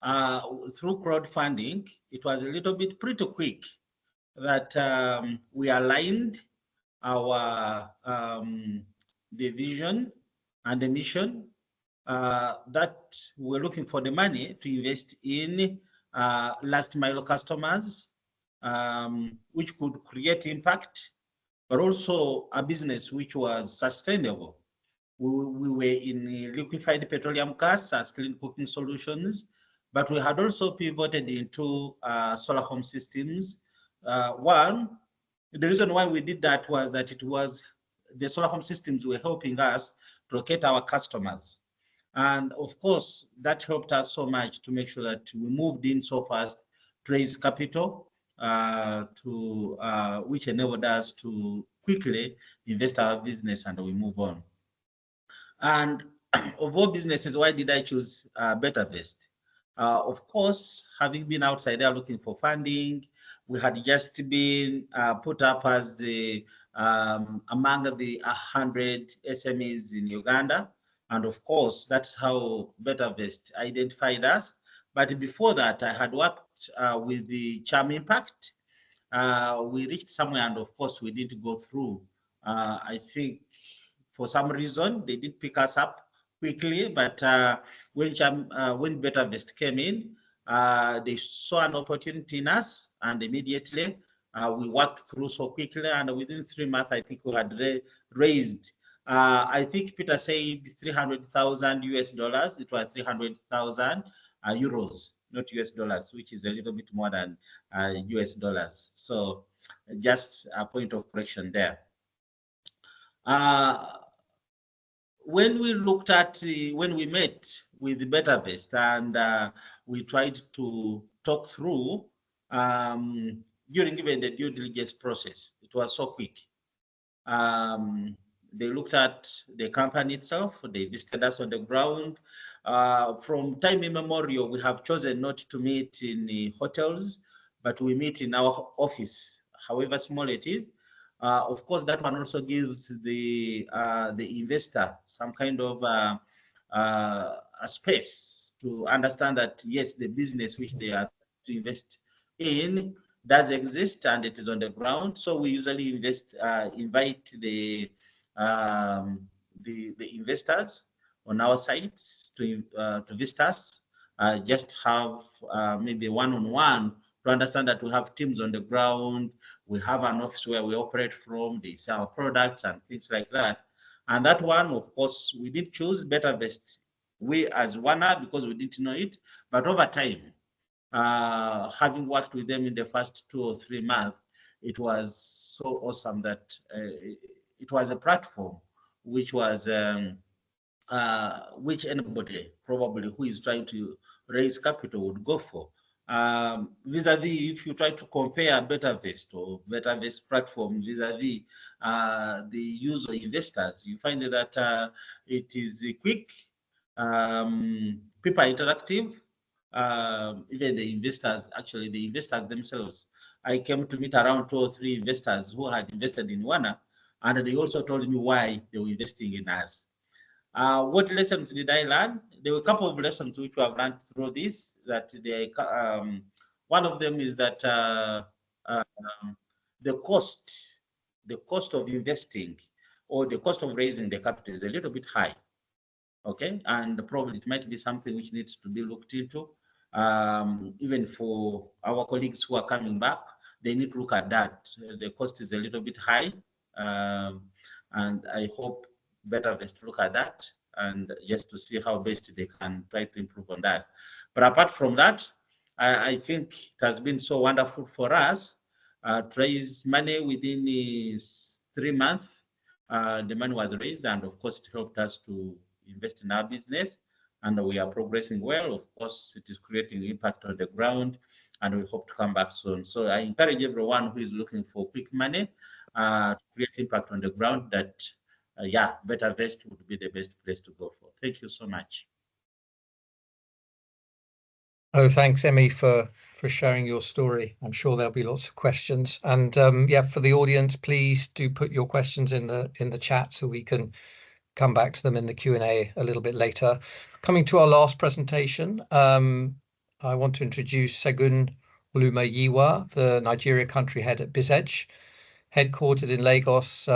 through crowdfunding, it was a little bit pretty quick that we aligned our the vision and the mission that we're looking for the money to invest in last mile customers, which could create impact, but also a business which was sustainable. We were in liquefied petroleum gas as clean cooking solutions, but we had also pivoted into solar home systems. The reason why we did that was that it was the solar home systems were helping us to locate our customers. And of course, that helped us so much to make sure that we moved in so fast to raise capital, which enabled us to quickly invest our business, and we move on. And of all businesses, why did I choose BetaVest? Of course, having been outside there looking for funding, we had just been put up as the among the 100 SMEs in Uganda. And of course, that's how BetaVest identified us. But before that, I had worked with the Charm Impact. We reached somewhere, and of course, we didn't go through. I think for some reason, they didn't pick us up quickly. But when BetaVest came in, they saw an opportunity in us, and immediately we worked through so quickly. And within 3 months, I think we had raised. I think Peter said 300,000 US dollars. It was 300,000 euros, not US dollars, which is a little bit more than US dollars. So just a point of correction there. When we looked at, when we met with the BetaVest and we tried to talk through during even the due diligence process, it was so quick. They looked at the company itself, they visited us on the ground. From time immemorial, we have chosen not to meet in the hotels, but we meet in our office, however small it is. Of course, that one also gives the investor some kind of a space to understand that, yes, the business which they are to invest in does exist and it is on the ground. So we usually invite the investors on our sites to visit us, just have maybe one-on-one to understand that we have teams on the ground. We have an office where we operate from, they sell our products and things like that. And that one, of course, we did choose BetaVest. We as Wana, because we didn't know it, but over time, having worked with them in the first 2 or 3 months, it was so awesome that it was a platform which was which anybody probably who is trying to raise capital would go for. Vis-a-vis, if you try to compare BetaVest or BetaVest platform vis-a-vis the user investors, you find that it is quick, people are interactive, even the investors, actually the investors themselves. I came to meet around 2 or 3 investors who had invested in Wana, and they also told me why they were investing in us. What lessons did I learn? There were a couple of lessons which we have learned through this. That one of them is that the cost of investing or the cost of raising the capital is a little bit high. Okay, and probably it might be something which needs to be looked into. Even for our colleagues who are coming back, they need to look at that. The cost is a little bit high, and I hope BetaVest to look at that and just to see how best they can try to improve on that. But apart from that, I think it has been so wonderful for us to raise money within 3 months. The money was raised, and of course, it helped us to invest in our business, and we are progressing well. Of course, it is creating impact on the ground, and we hope to come back soon. So I encourage everyone who is looking for quick money to create impact on the ground that, yeah, BetaVest would be the best place to go for. Thank you so much. Oh, thanks, Emmy, for sharing your story. I'm sure there'll be lots of questions. And yeah, for the audience, please do put your questions in the chat so we can come back to them in the Q&A a little bit later. Coming to our last presentation, I want to introduce Segun Olumayiwa, the Nigeria country head at BizEdge. Headquartered in Lagos,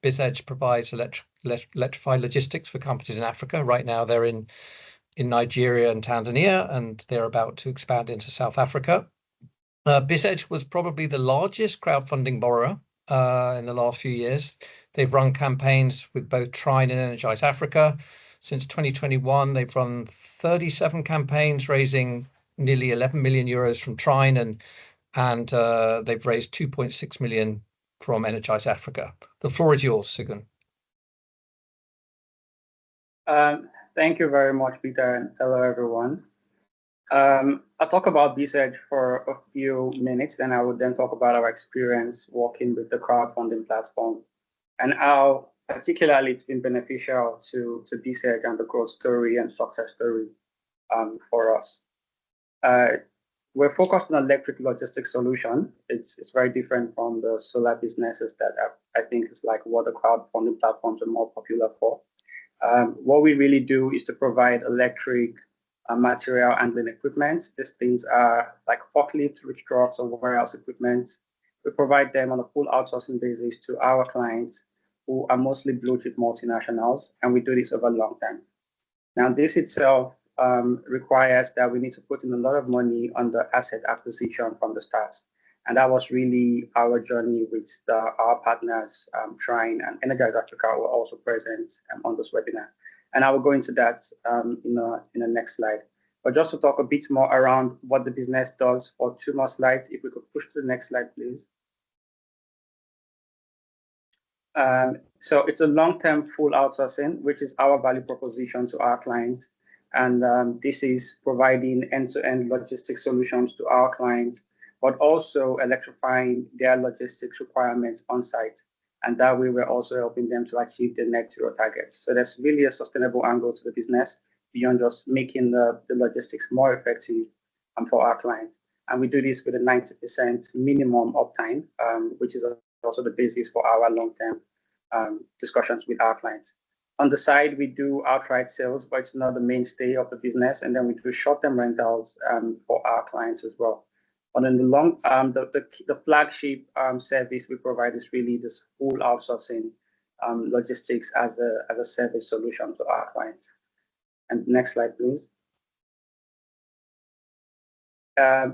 BizEdge provides electrified logistics for companies in Africa. Right now, they're in Nigeria and Tanzania, and they're about to expand into South Africa. BizEdge was probably the largest crowdfunding borrower in the last few years. They've run campaigns with both Trine and Energize Africa. Since 2021, they've run 37 campaigns, raising nearly 11 million euros from Trine, and they've raised 2.6 million from Energize Africa. The floor is yours, Segun. Thank you very much, Peter, and hello, everyone. I'll talk about BizEdge for a few minutes, then I would then talk about our experience working with the crowdfunding platform and how particularly it's been beneficial to BizEdge and the growth story and success story for us. We're focused on electric logistics solution. It's very different from the solar businesses that I think is like what the crowdfunding platforms are more popular for. What we really do is to provide electric material handling equipment. These things are like forklifts, reach trucks, or warehouse equipment. We provide them on a full outsourcing basis to our clients, who are mostly blue chip multinationals, and we do this over long term. Now, this itself requires that we need to put in a lot of money on the asset acquisition from the start. And that was really our journey with our partners, Trine and Energize Africa, were also present on this webinar. And I will go into that in the next slide. But just to talk a bit more around what the business does for 2 more slides, if we could push to the next slide, please. So it's a long-term full outsourcing, which is our value proposition to our clients. And this is providing end-to-end logistics solutions to our clients, but also electrifying their logistics requirements on site. And that way, we're also helping them to achieve the net zero targets. So there's really a sustainable angle to the business beyond just making the logistics more effective for our clients. And we do this with a 90% minimum uptime, which is also the basis for our long-term discussions with our clients. On the side, we do outright sales, but it's not the mainstay of the business. And then we do short-term rentals for our clients as well. But in the long, the flagship service we provide is really this full outsourcing logistics as a service solution to our clients. And next slide, please.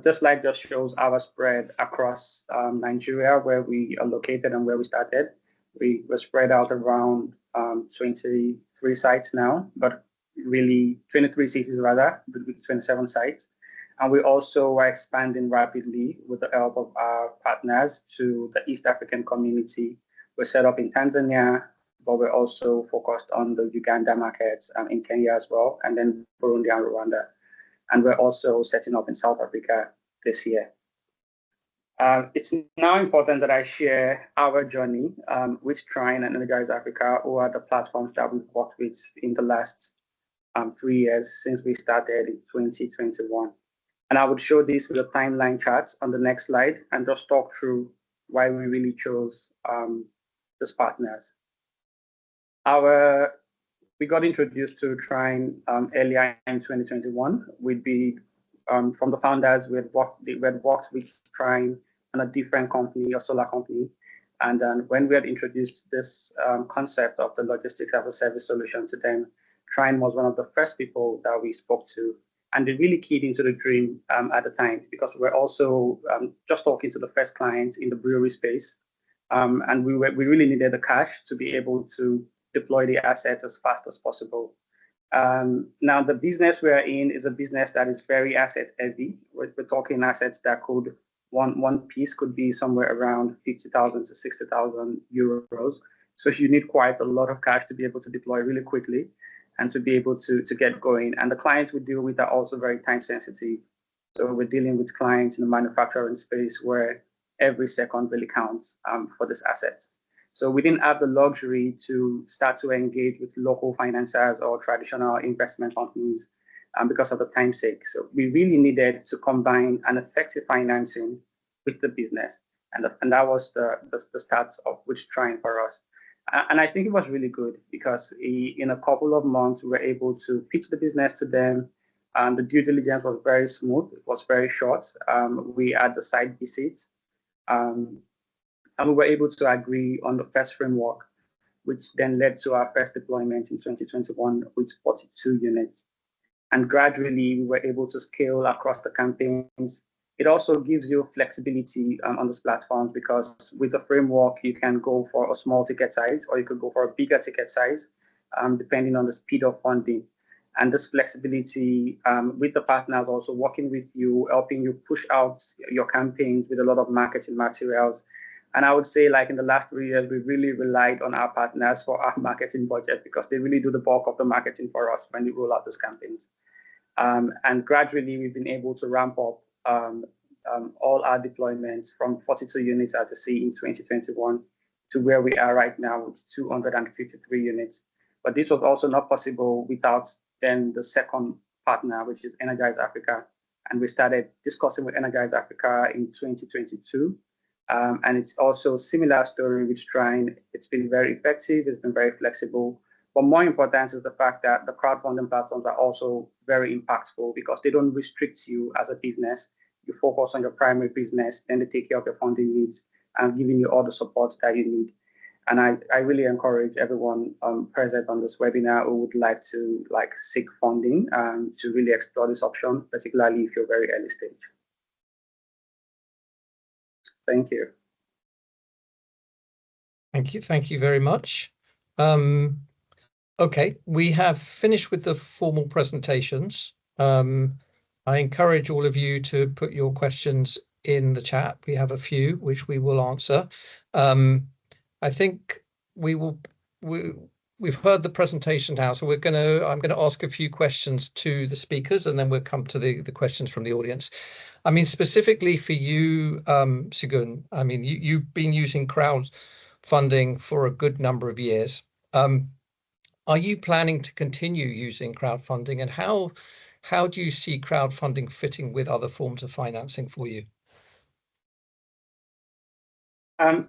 This slide just shows our spread across Nigeria, where we are located and where we started. We were spread out around 23 sites now, but really 23 cities rather, but with 27 sites. And we also are expanding rapidly with the help of our partners to the East African community. We're set up in Tanzania, but we're also focused on the Uganda markets in Kenya as well, and then Burundi and Rwanda. And we're also setting up in South Africa this year. It's now important that I share our journey with Trine and Energize Africa, who are the platforms that we've worked with in the last 3 years since we started in 2021. And I would show this with the timeline charts on the next slide and just talk through why we really chose these partners. we got introduced to Trine earlier in 2021. We'd be from the founders. We had worked with Trine on a different company, a solar company, and then when we had introduced this concept of the logistics as a service solution to them, Trine was one of the first people that we spoke to, and they really keyed into the dream at the time, because we're also just talking to the first clients in the brewery space, and we really needed the cash to be able to deploy the assets as fast as possible. Now, the business we are in is a business that is very asset heavy. We're talking assets that could, one piece could be somewhere around 50,000 to 60,000 euros. So you need quite a lot of cash to be able to deploy really quickly and to be able to get going. And the clients we deal with are also very time sensitive. So we're dealing with clients in the manufacturing space where every second really counts for this asset. So we didn't have the luxury to start to engage with local financiers or traditional investment companies because of the time's sake. So we really needed to combine an effective financing with the business. And that was the start of which Trine for us. And I think it was really good because in a couple of months, we were able to pitch the business to them. The due diligence was very smooth. It was very short. We had the site visits. And we were able to agree on the first framework, which then led to our first deployment in 2021 with 42 units. And gradually, we were able to scale across the campaigns. It also gives you flexibility on this platform, because with the framework, you can go for a small ticket size or you could go for a bigger ticket size, depending on the speed of funding. And this flexibility with the partners also working with you, helping you push out your campaigns with a lot of marketing materials. And I would say, like in the last 3 years, we really relied on our partners for our marketing budget, because they really do the bulk of the marketing for us when we roll out these campaigns. And gradually, we've been able to ramp up all our deployments from 42 units, as you see, in 2021 to where we are right now with 253 units. But this was also not possible without then the second partner, which is Energize Africa. And we started discussing with Energize Africa in 2022. And it's also a similar story with Trine. It's been very effective. It's been very flexible. But more important is the fact that the crowdfunding platforms are also very impactful, because they don't restrict you as a business. You focus on your primary business, then they take care of your funding needs and giving you all the support that you need. And I really encourage everyone present on this webinar who would like to seek funding to really explore this option, particularly if you're very early stage. Thank you. Thank you very much. Okay, we have finished with the formal presentations. I encourage all of you to put your questions in the chat. We have a few which we will answer. I think we've heard the presentation now, so I'm going to ask a few questions to the speakers, and then we'll come to the questions from the audience. I mean, specifically for you, Segun, I mean, you've been using crowdfunding for a good number of years. Are you planning to continue using crowdfunding, and how do you see crowdfunding fitting with other forms of financing for you?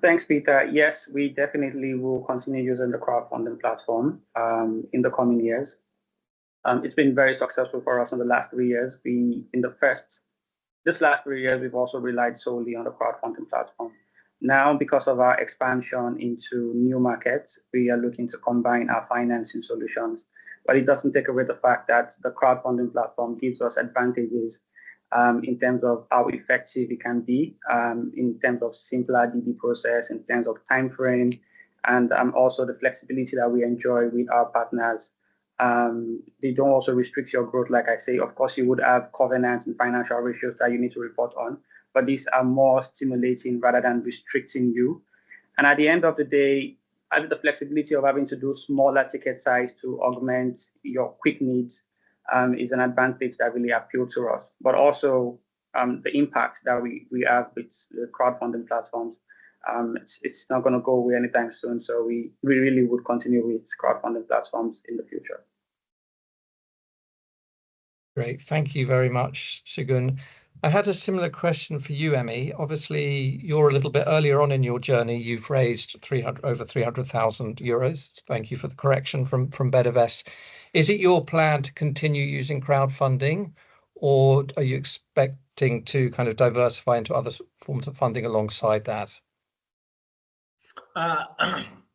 Thanks, Peter. Yes, we definitely will continue using the crowdfunding platform in the coming years. It's been very successful for us in the last 3 years. This last 3 years, we've also relied solely on the crowdfunding platform. Now, because of our expansion into new markets, we are looking to combine our financing solutions. But it doesn't take away the fact that the crowdfunding platform gives us advantages in terms of how effective it can be, in terms of simpler DD process, in terms of time frame, and also the flexibility that we enjoy with our partners. They don't also restrict your growth. Like I say, of course, you would have covenants and financial ratios that you need to report on, but these are more stimulating rather than restricting you. And at the end of the day, having the flexibility of having to do smaller ticket size to augment your quick needs is an advantage that really appeals to us. But also the impact that we have with the crowdfunding platforms, it's not going to go away anytime soon. So we really would continue with crowdfunding platforms in the future. Great, thank you very much, Segun. I had a similar question for you, Emmy. Obviously, you're a little bit earlier on in your journey. You've raised over 300,000 euros. Thank you for the correction from Bedavest. Is it your plan to continue using crowdfunding, or are you expecting to kind of diversify into other forms of funding alongside that?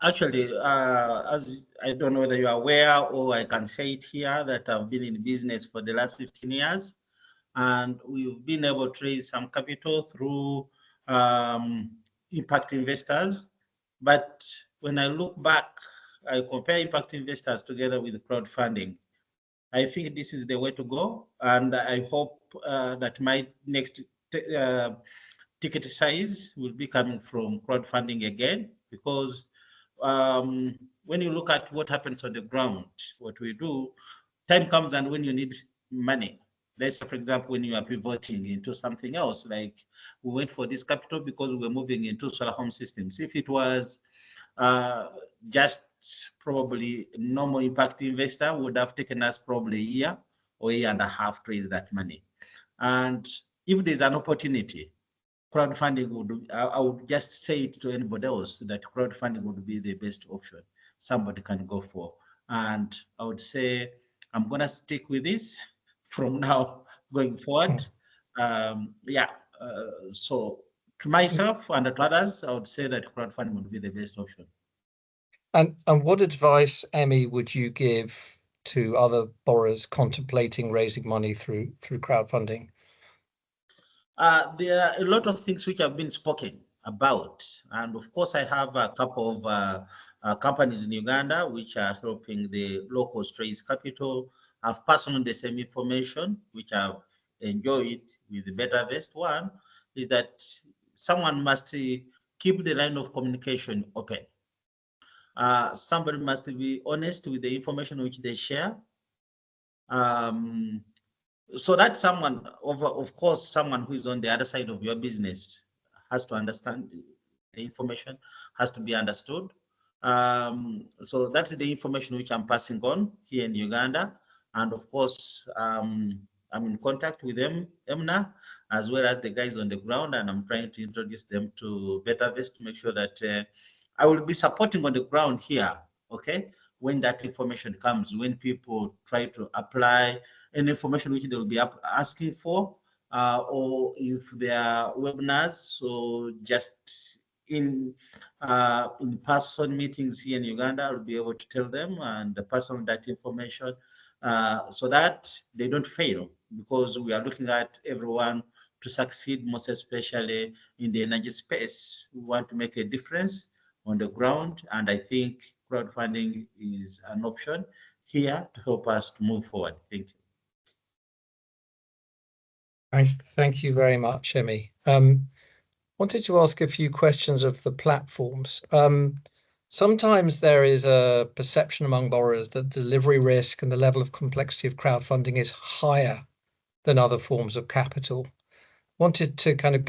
Actually, as I don't know whether you are aware, or I can say it here, that I've been in business for the last 15 years, and we've been able to raise some capital through impact investors. But when I look back, I compare impact investors together with crowdfunding. I think this is the way to go, and I hope that my next ticket size will be coming from crowdfunding again, because when you look at what happens on the ground, what we do, time comes and when you need money. Let's say, for example, when you are pivoting into something else, like we went for this capital because we were moving into solar home systems. If it was just probably a normal impact investor, would have taken us probably a year or a year and a half to raise that money. And if there's an opportunity, crowdfunding would, I would just say it to anybody else that crowdfunding would be the best option somebody can go for. And I would say I'm going to stick with this from now going forward. So to myself and to others, I would say that crowdfunding would be the best option. And what advice, Emmy, would you give to other borrowers contemplating raising money through crowdfunding? There are a lot of things which have been spoken about, and of course I have a couple of companies in Uganda which are helping the locals raise capital. I've passed on the same information which I've enjoyed with the Bedavest. One is that someone must keep the line of communication open. Somebody must be honest with the information which they share. So that someone, of course, someone who is on the other side of your business has to understand the information, has to be understood. So that's the information which I'm passing on here in Uganda. And of course, I'm in contact with EMNA, as well as the guys on the ground, and I'm trying to introduce them to Bedavest to make sure that I will be supporting on the ground here, okay? When that information comes, when people try to apply any information which they will be asking for, or if there are webinars, so just in person meetings here in Uganda, I'll be able to tell them and pass on that information so that they don't fail, because we are looking at everyone to succeed, most especially in the energy space. We want to make a difference on the ground, and I think crowdfunding is an option here to help us to move forward. Thank you. Thank you very much, Emmy. Wanted to ask a few questions of the platforms. Sometimes there is a perception among borrowers that delivery risk and the level of complexity of crowdfunding is higher than other forms of capital. Wanted to kind of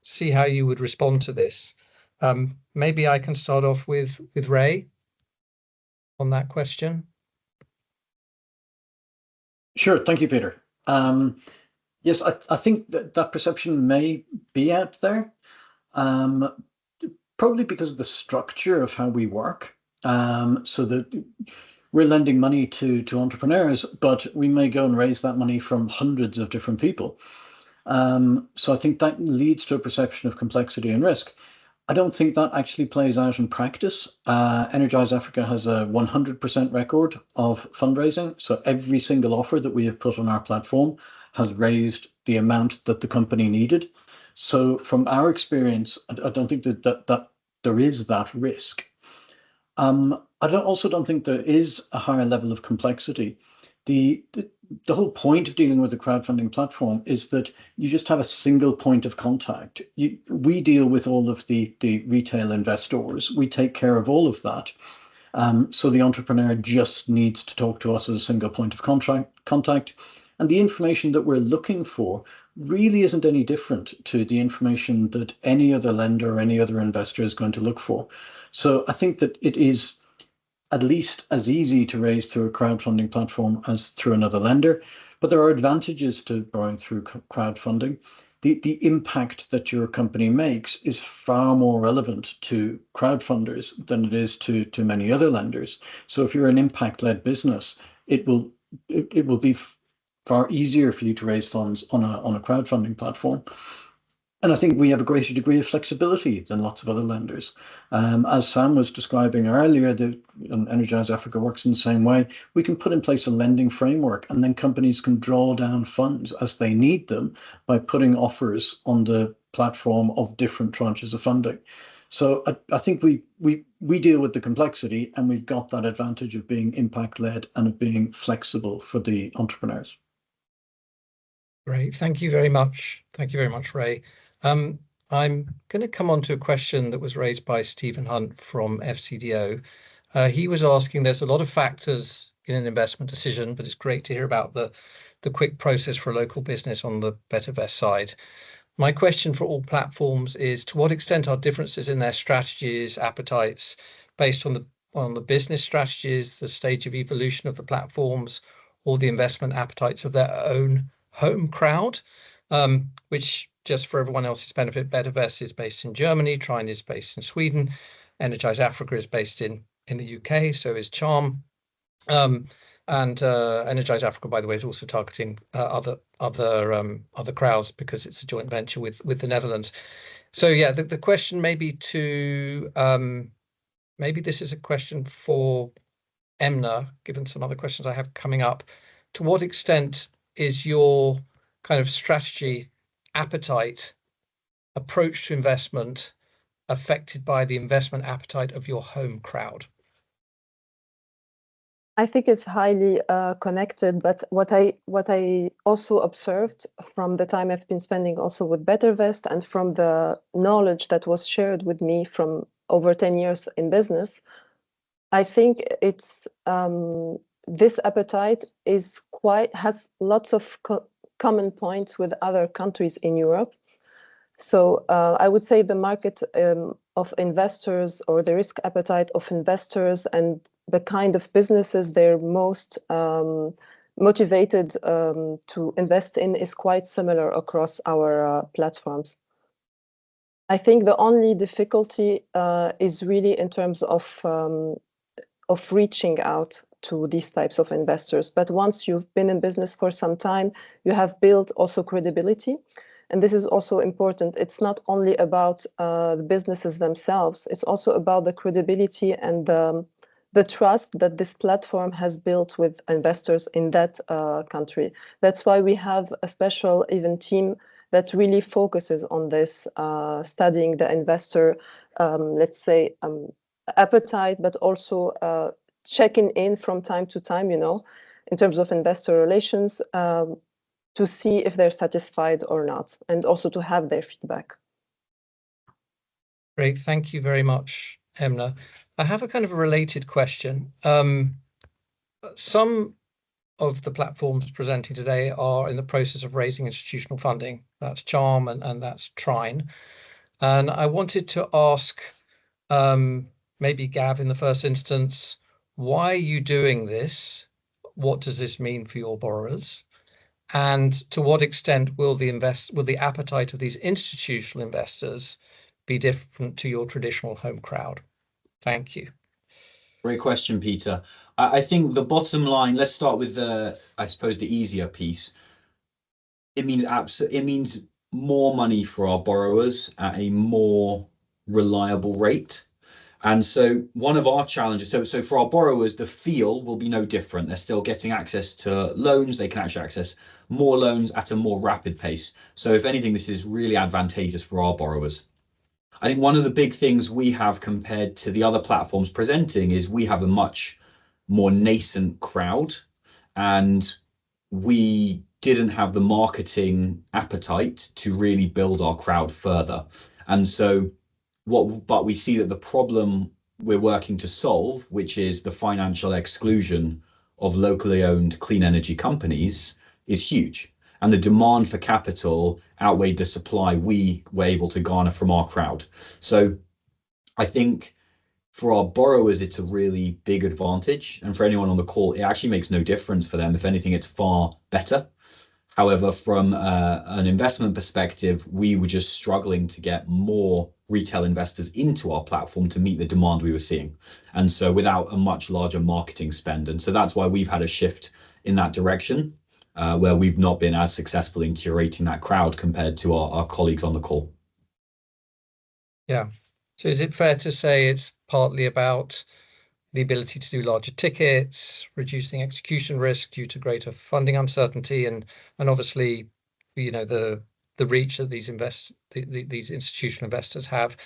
see how you would respond to this. Maybe I can start off with Ray on that question. Sure, thank you, Peter. Yes, I think that perception may be out there, probably because of the structure of how we work. So that we're lending money to entrepreneurs, but we may go and raise that money from hundreds of different people. So I think that leads to a perception of complexity and risk. I don't think that actually plays out in practice. Energize Africa has a 100% record of fundraising. So every single offer that we have put on our platform has raised the amount that the company needed. So from our experience, I don't think that there is that risk. I also don't think there is a higher level of complexity. The whole point of dealing with a crowdfunding platform is that you just have a single point of contact. We deal with all of the retail investors. We take care of all of that. So the entrepreneur just needs to talk to us as a single point of contact. And the information that we're looking for really isn't any different to the information that any other lender or any other investor is going to look for. So I think that it is at least as easy to raise through a crowdfunding platform as through another lender. But there are advantages to borrowing through crowdfunding. The impact that your company makes is far more relevant to crowdfunders than it is to many other lenders. So if you're an impact-led business, it will be far easier for you to raise funds on a crowdfunding platform. And I think we have a greater degree of flexibility than lots of other lenders. As Sam was describing earlier, Energize Africa works in the same way. We can put in place a lending framework, and then companies can draw down funds as they need them by putting offers on the platform of different tranches of funding. So I think we deal with the complexity, and we've got that advantage of being impact-led and of being flexible for the entrepreneurs. Great, thank you very much. Thank you very much, Ray. I'm going to come on to a question that was raised by Stephen Hunt from FCDO. He was asking, there's a lot of factors in an investment decision, but it's great to hear about the quick process for a local business on the BetterVest side. My question for all platforms is, to what extent are differences in their strategies, appetites, based on the business strategies, the stage of evolution of the platforms, or the investment appetites of their own home crowd? Which, just for everyone else's benefit, BetterVest is based in Germany, Trine is based in Sweden, Energize Africa is based in the UK, so is Charm. And Energize Africa, by the way, is also targeting other crowds because it's a joint venture with the Netherlands. So yeah, the question maybe maybe this is a question for Emna, given some other questions I have coming up. To what extent is your kind of strategy, appetite, approach to investment affected by the investment appetite of your home crowd? I think it's highly connected, but what I also observed from the time I've been spending also with BetterVest and from the knowledge that was shared with me from over 10 years in business, I think it's this appetite has lots of common points with other countries in Europe. So I would say the market of investors, or the risk appetite of investors, and the kind of businesses they're most motivated to invest in is quite similar across our platforms. I think the only difficulty is really in terms of reaching out to these types of investors. But once you've been in business for some time, you have built also credibility. And this is also important. It's not only about the businesses themselves, it's also about the credibility and the trust that this platform has built with investors in that country. That's why we have a special even team that really focuses on this, studying the investor, let's say, appetite, but also checking in from time to time, in terms of investor relations, to see if they're satisfied or not, and also to have their feedback. Great, thank you very much, Emna. I have a kind of a related question. Some of the platforms presenting today are in the process of raising institutional funding. That's Charm and that's Trine. And I wanted to ask, maybe Gav in the first instance, why are you doing this? What does this mean for your borrowers? And to what extent will the appetite of these institutional investors be different to your traditional home crowd? Thank you. Great question, Peter. I think the bottom line, let's start with I suppose the easier piece. It means more money for our borrowers at a more reliable rate. And so one of our challenges, so for our borrowers, the feel will be no different. They're still getting access to loans. They can actually access more loans at a more rapid pace. So if anything, this is really advantageous for our borrowers. I think one of the big things we have compared to the other platforms presenting is we have a much more nascent crowd, and we didn't have the marketing appetite to really build our crowd further. And so but we see that the problem we're working to solve, which is the financial exclusion of locally owned clean energy companies, is huge. And the demand for capital outweighed the supply we were able to garner from our crowd. So I think For our borrowers, it's a really big advantage. And for anyone on the call, it actually makes no difference for them. If anything, it's far better. However, from an investment perspective, we were just struggling to get more retail investors into our platform to meet the demand we were seeing. And so without a much larger marketing spend. And so that's why we've had a shift in that direction, where we've not been as successful in curating that crowd compared to our colleagues on the call. Yeah. So is it fair to say it's partly about the ability to do larger tickets, reducing execution risk due to greater funding uncertainty, and obviously, you know, the reach that these institutional investors have?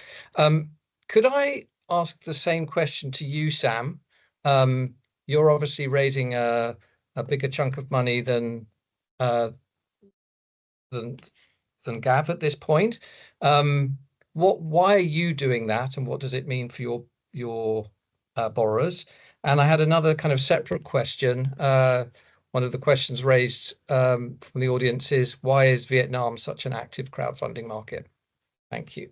Could I ask the same question to you, Sam? You're obviously raising a bigger chunk of money than Gav at this point. Why are you doing that, and what does it mean for your borrowers? And I had another kind of separate question. One of the questions raised from the audience is, why is Vietnam such an active crowdfunding market? Thank you.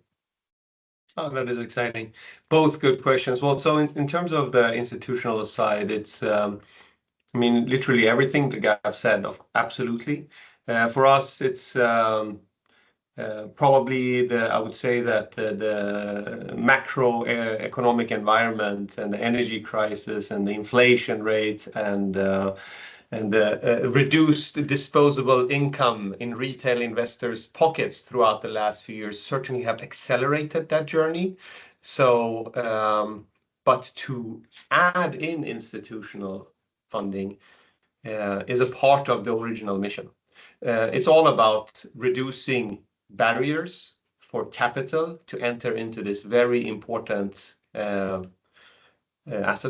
Oh, that is exciting. Both good questions. Well, so in terms of the institutional side, it's, I mean, literally everything the Gav said, absolutely. For us, it's probably I would say that the macro economic environment and the energy crisis and the inflation rate and the reduced disposable income in retail investors' pockets throughout the last few years certainly have accelerated that journey. So, but to add in institutional funding is a part of the original mission. It's all about reducing barriers for capital to enter into this very important asset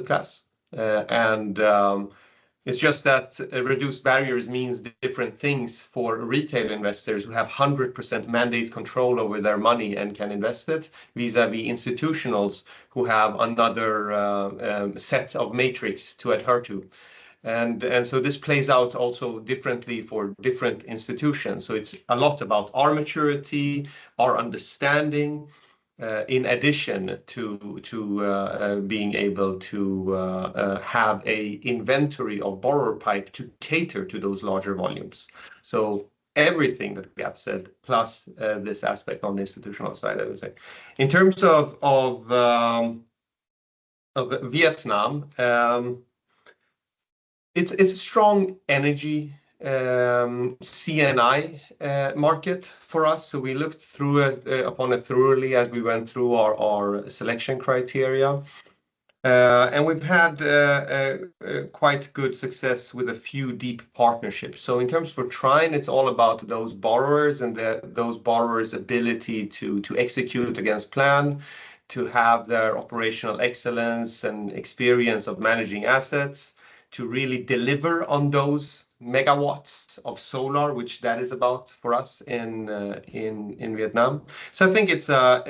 class. It's just that reduced barriers means different things for retail investors who have 100% mandate control over their money and can invest it, vis-a-vis institutionals who have another set of matrix to adhere to. And so this plays out also differently for different institutions. So it's a lot about our maturity, our understanding, in addition to being able to have a inventory of borrower pipe to cater to those larger volumes. So everything that we have said, plus this aspect on the institutional side, I would say. In terms of Vietnam, it's a strong energy CNI market for us. So we looked through it upon it thoroughly as we went through our selection criteria. And we've had quite good success with a few deep partnerships. So in terms for Trine, it's all about those borrowers and those borrowers' ability to execute against plan, to have their operational excellence and experience of managing assets, to really deliver on those megawatts of solar, which that is about for us in Vietnam. So I think it's on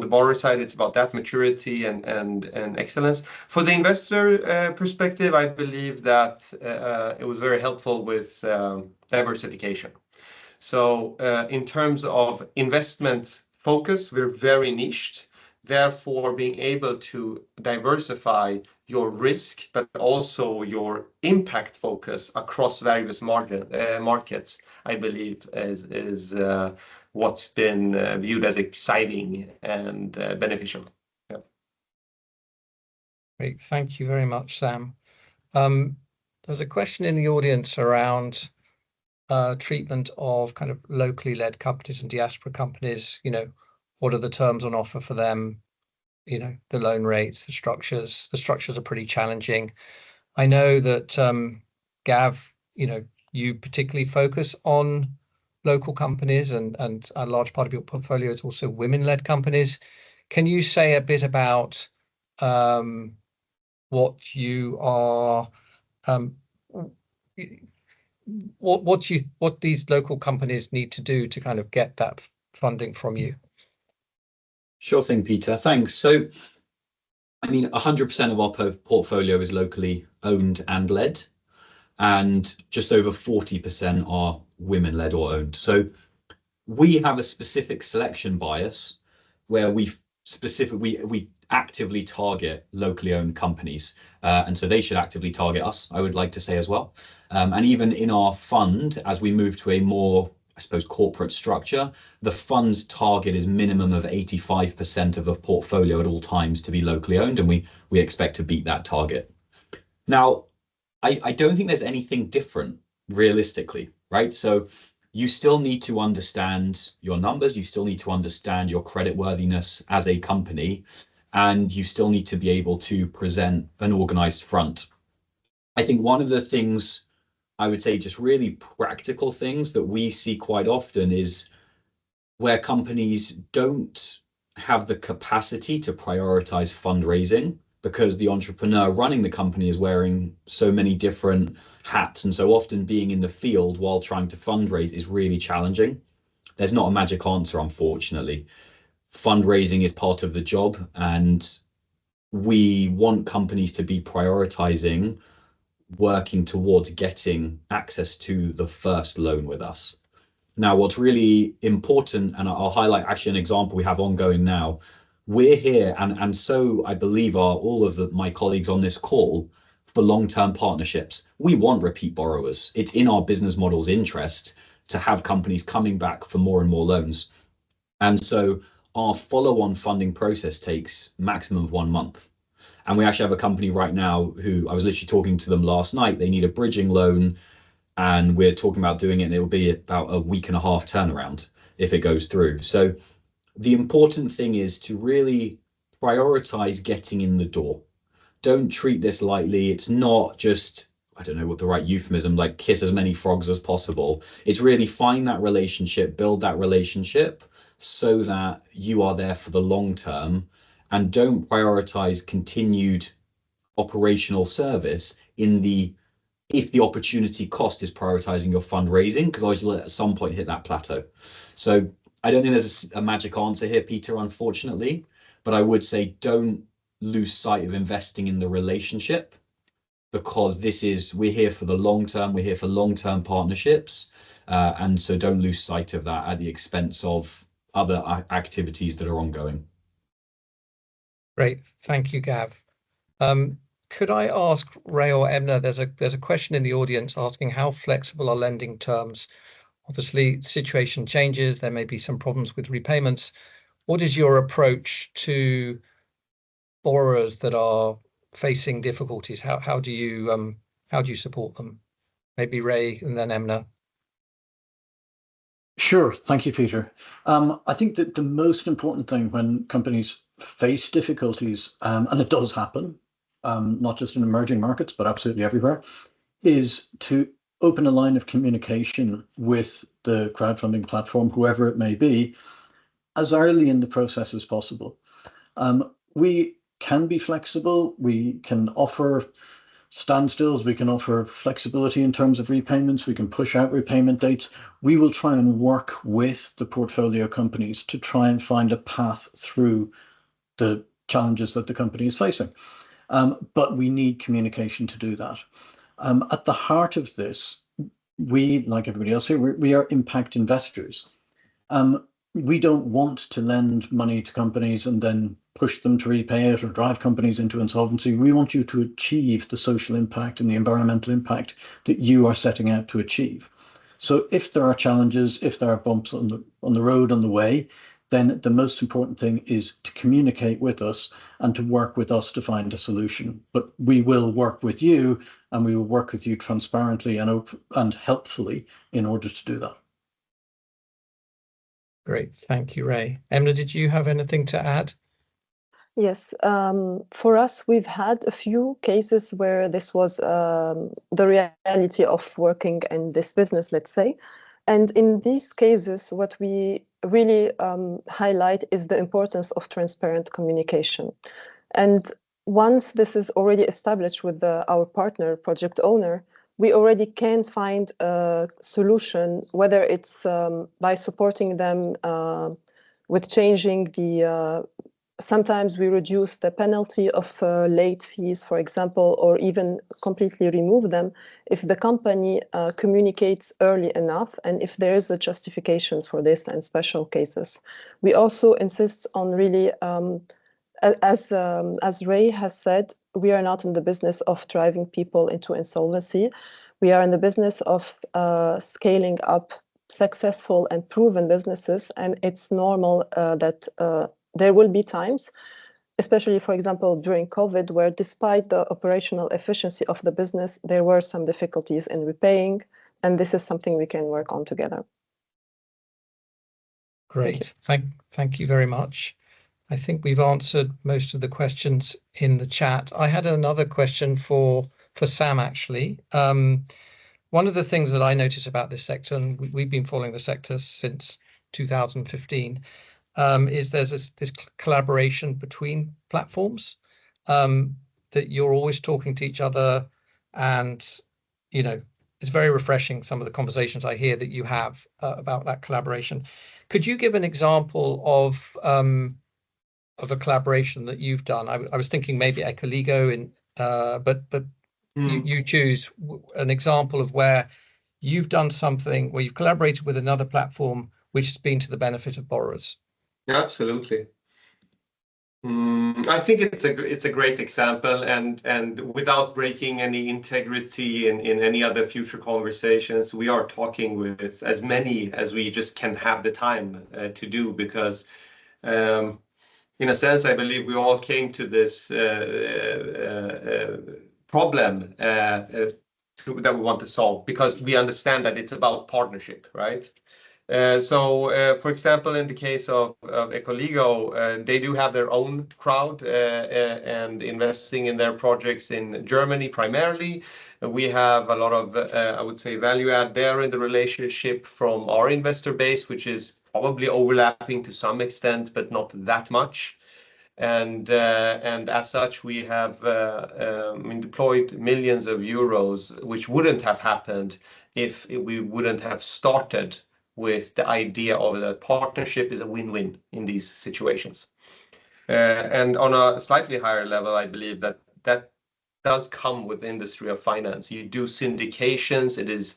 the borrower side, it's about that maturity and excellence. For the investor perspective, I believe that it was very helpful with diversification. So in terms of investment focus, we're very niched. Therefore, being able to diversify your risk, but also your impact focus across various markets, I believe is what's been viewed as exciting and beneficial. Yeah. Great, thank you very much, Sam. There's a question in the audience around treatment of kind of locally led companies and diaspora companies. You know, what are the terms on offer for them? You know, the loan rates, the structures are pretty challenging. I know that Gav, you know, you particularly focus on local companies, and a large part of your portfolio is also women-led companies. Can you say a bit about what you are, what these local companies need to do to kind of get that funding from you? Sure thing, Peter. Thanks. So, I mean, 100% of our portfolio is locally owned and led, and just over 40% are women-led or owned. So we have a specific selection bias where we we actively target locally owned companies, and so they should actively target us, I would like to say as well. And even in our fund, as we move to a more, I suppose, corporate structure, the fund's target is minimum of 85% of the portfolio at all times to be locally owned, and we expect to beat that target. Now, I don't think there's anything different realistically, right? So you still need to understand your numbers, you still need to understand your creditworthiness as a company, and you still need to be able to present an organized front. I think one of the things, I would say, just really practical things that we see quite often is where companies don't have the capacity to prioritize fundraising because the entrepreneur running the company is wearing so many different hats, and so often being in the field while trying to fundraise is really challenging. There's not a magic answer, unfortunately. Fundraising is part of the job, and we want companies to be prioritizing working towards getting access to the first loan with us. Now, what's really important, and I'll highlight actually an example we have ongoing now, we're here, and so I believe are all of my colleagues on this call, for long-term partnerships. We want repeat borrowers. It's in our business model's interest to have companies coming back for more and more loans. And so our follow-on funding process takes maximum of 1 month. And we actually have a company right now who, I was literally talking to them last night, they need a bridging loan, and we're talking about doing it, and it will be about a 1.5 week turnaround if it goes through. So the important thing is to really prioritize getting in the door. Don't treat this lightly. It's not just, I don't know what the right euphemism, like kiss as many frogs as possible. It's really find that relationship, build that relationship so that you are there for the long term, and don't prioritize continued operational service if the opportunity cost is prioritizing your fundraising, because obviously you'll at some point hit that plateau. So I don't think there's a magic answer here, Peter, unfortunately, but I would say don't lose sight of investing in the relationship, because we're here for the long term, we're here for long-term partnerships, and so don't lose sight of that at the expense of other activities that are ongoing. Great, thank you, Gav. Could I ask Ray or Emna, there's a question in the audience asking how flexible are lending terms? Obviously, situation changes, there may be some problems with repayments. What is your approach to borrowers that are facing difficulties? How do you support them? Maybe Ray and then Emna. Sure, thank you, Peter. I think that the most important thing when companies face difficulties, and it does happen, not just in emerging markets, but absolutely everywhere, is to open a line of communication with the crowdfunding platform, whoever it may be, as early in the process as possible. We can be flexible. We can offer standstills. We can offer flexibility in terms of repayments. We can push out repayment dates. We will try and work with the portfolio companies to try and find a path through the challenges that the company is facing. But we need communication to do that. At the heart of this, we, like everybody else here, we are impact investors. We don't want to lend money to companies and then push them to repay it or drive companies into insolvency. We want you to achieve the social impact and the environmental impact that you are setting out to achieve. So if there are challenges, if there are bumps on the road, on the way, then the most important thing is to communicate with us and to work with us to find a solution. But we will work with you, and we will work with you transparently and helpfully in order to do that. Great, thank you, Ray. Emna, did you have anything to add? Yes, for us, we've had a few cases where this was the reality of working in this business, let's say. And in these cases, what we really highlight is the importance of transparent communication. And once this is already established with our partner, project owner, we already can find a solution, whether it's by supporting them with changing the sometimes we reduce the penalty of late fees, for example, or even completely remove them if the company communicates early enough and if there is a justification for this in special cases. We also insist on really, as Ray has said, we are not in the business of driving people into insolvency. We are in the business of scaling up successful and proven businesses, and it's normal that there will be times, especially, for example, during COVID, where despite the operational efficiency of the business, there were some difficulties in repaying, and this is something we can work on together. Great. Thank you very much. I think we've answered most of the questions in the chat. I had another question for Sam, actually. One of the things that I noticed about this sector, and we've been following the sector since 2015, is there's this collaboration between platforms, that you're always talking to each other, and it's very refreshing, some of the conversations I hear that you have about that collaboration. Could you give an example of a collaboration that you've done? I was thinking maybe Ecoligo, but you choose an example of where you've done something where you've collaborated with another platform which has been to the benefit of borrowers. Absolutely. I think it's a great example, and without breaking any integrity in any other future conversations, we are talking with as many as we just can have the time to do, because in a sense, I believe we all came to this problem that we want to solve, because we understand that it's about partnership, right? For example, in the case of Ecoligo, they do have their own crowd and investing in their projects in Germany primarily. We have a lot of, I would say, value add there in the relationship from our investor base, which is probably overlapping to some extent, but not that much. And as such, we have deployed millions of euros, which wouldn't have happened if we wouldn't have started with the idea of that partnership is a win-win in these situations. And on a slightly higher level, I believe that does come with the industry of finance. You do syndications, it is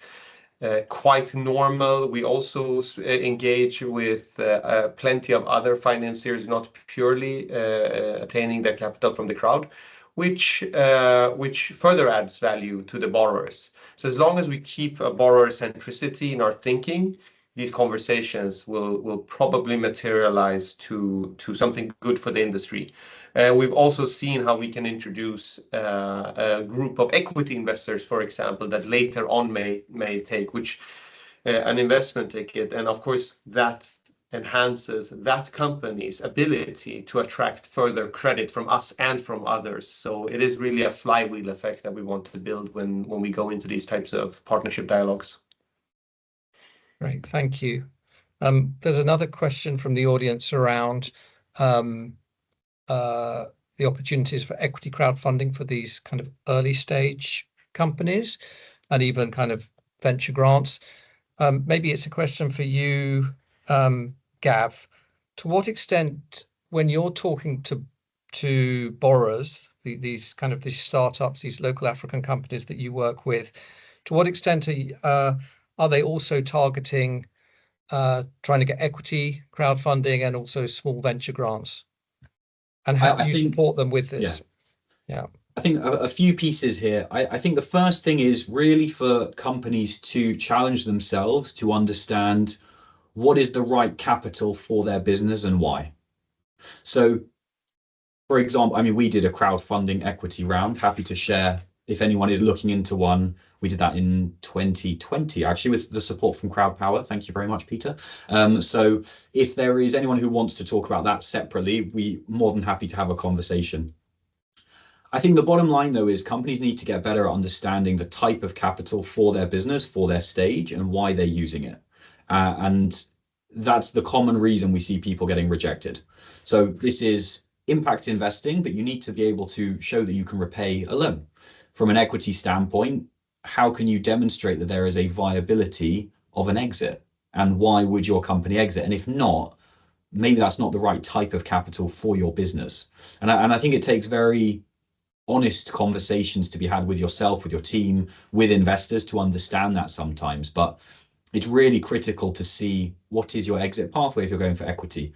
quite normal. We also engage with plenty of other financiers, not purely attaining their capital from the crowd, which further adds value to the borrowers. So as long as we keep a borrower centricity in our thinking, these conversations will probably materialize to something good for the industry. We've also seen how we can introduce a group of equity investors, for example, that later on may take an investment ticket, and of course that enhances that company's ability to attract further credit from us and from others. So it is really a flywheel effect that we want to build when we go into these types of partnership dialogues. Great, thank you. There's another question from the audience around the opportunities for equity crowdfunding for these kind of early stage companies and even kind of venture grants. Maybe it's a question for you, Gav. To what extent, when you're talking to borrowers, these startups, these local African companies that you work with, to what extent are they also targeting trying to get equity crowdfunding and also small venture grants? And how do you support them with this? Yeah. I think a few pieces here. I think the first thing is really for companies to challenge themselves to understand what is the right capital for their business and why. So, for example, we did a crowdfunding equity round. Happy to share if anyone is looking into one. We did that in 2020, actually, with the support from CrowdPower. Thank you very much, Peter. So if there is anyone who wants to talk about that separately, we're more than happy to have a conversation. I think the bottom line, though, is companies need to get better at understanding the type of capital for their business, for their stage, and why they're using it. And that's the common reason we see people getting rejected. So this is impact investing, but you need to be able to show that you can repay a loan. From an equity standpoint, how can you demonstrate that there is a viability of an exit? And why would your company exit? And if not, maybe that's not the right type of capital for your business. And I think it takes very honest conversations to be had with yourself, with your team, with investors to understand that sometimes. But it's really critical to see what is your exit pathway if you're going for equity.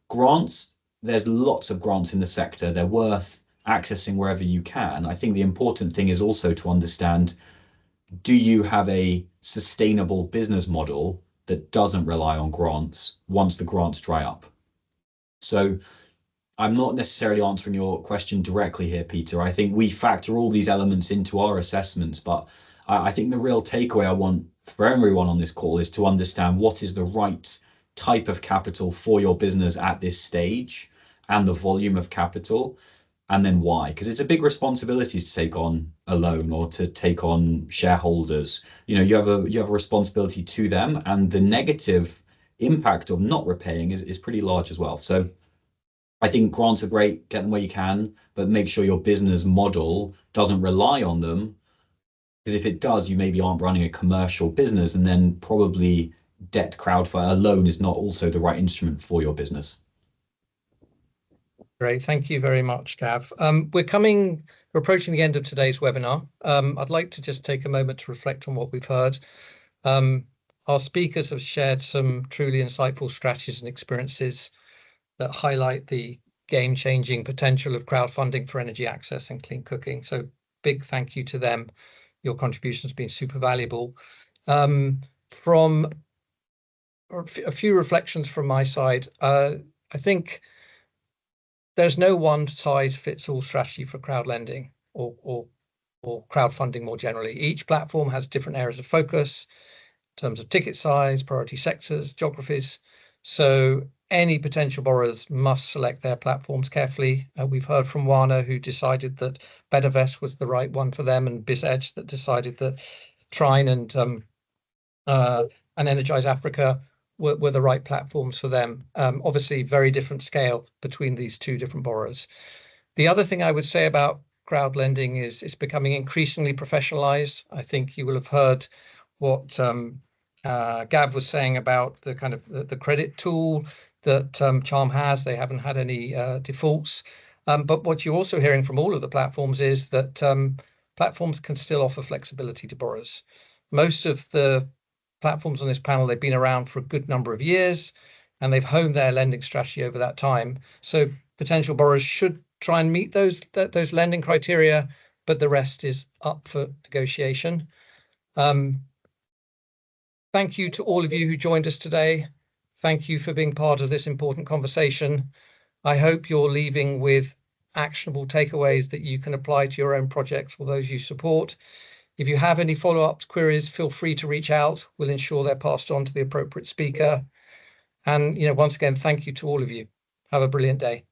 Grants, there's lots of grants in the sector. They're worth accessing wherever you can. I think the important thing is also to understand, do you have a sustainable business model that doesn't rely on grants once the grants dry up? So I'm not necessarily answering your question directly here, Peter. I think we factor all these elements into our assessments, but I think the real takeaway I want for everyone on this call is to understand what is the right type of capital for your business at this stage and the volume of capital, and then why. Because it's a big responsibility to take on a loan or to take on shareholders. You know, you have a responsibility to them, and the negative impact of not repaying is pretty large as well. So I think grants are great, get them where you can, but make sure your business model doesn't rely on them. Because if it does, you maybe aren't running a commercial business, and then probably debt crowdfunding alone is not also the right instrument for your business. Great, thank you very much, Gav. We're approaching the end of today's webinar. I'd like to just take a moment to reflect on what we've heard. Our speakers have shared some truly insightful strategies and experiences that highlight the game-changing potential of crowdfunding for energy access and clean cooking. So big thank you to them. Your contribution has been super valuable. From a few reflections from my side, I think there's no one-size-fits-all strategy for crowd lending or crowdfunding more generally. Each platform has different areas of focus in terms of ticket size, priority sectors, geographies. So any potential borrowers must select their platforms carefully. We've heard from Wana, who decided that Bettervest was the right one for them, and BizEdge that decided that Trine and Energize Africa were the right platforms for them. Obviously, very different scale between these two different borrowers. The other thing I would say about crowd lending is it's becoming increasingly professionalized. I think you will have heard what Gav was saying about the kind of the credit tool that Charm has. They haven't had any defaults. But what you're also hearing from all of the platforms is that platforms can still offer flexibility to borrowers. Most of the platforms on this panel, they've been around for a good number of years, and they've honed their lending strategy over that time. So potential borrowers should try and meet those lending criteria, but the rest is up for negotiation. Thank you to all of you who joined us today. Thank you for being part of this important conversation. I hope you're leaving with actionable takeaways that you can apply to your own projects or those you support. If you have any follow-up queries, feel free to reach out. We'll ensure they're passed on to the appropriate speaker. And once again, thank you to all of you. Have a brilliant day.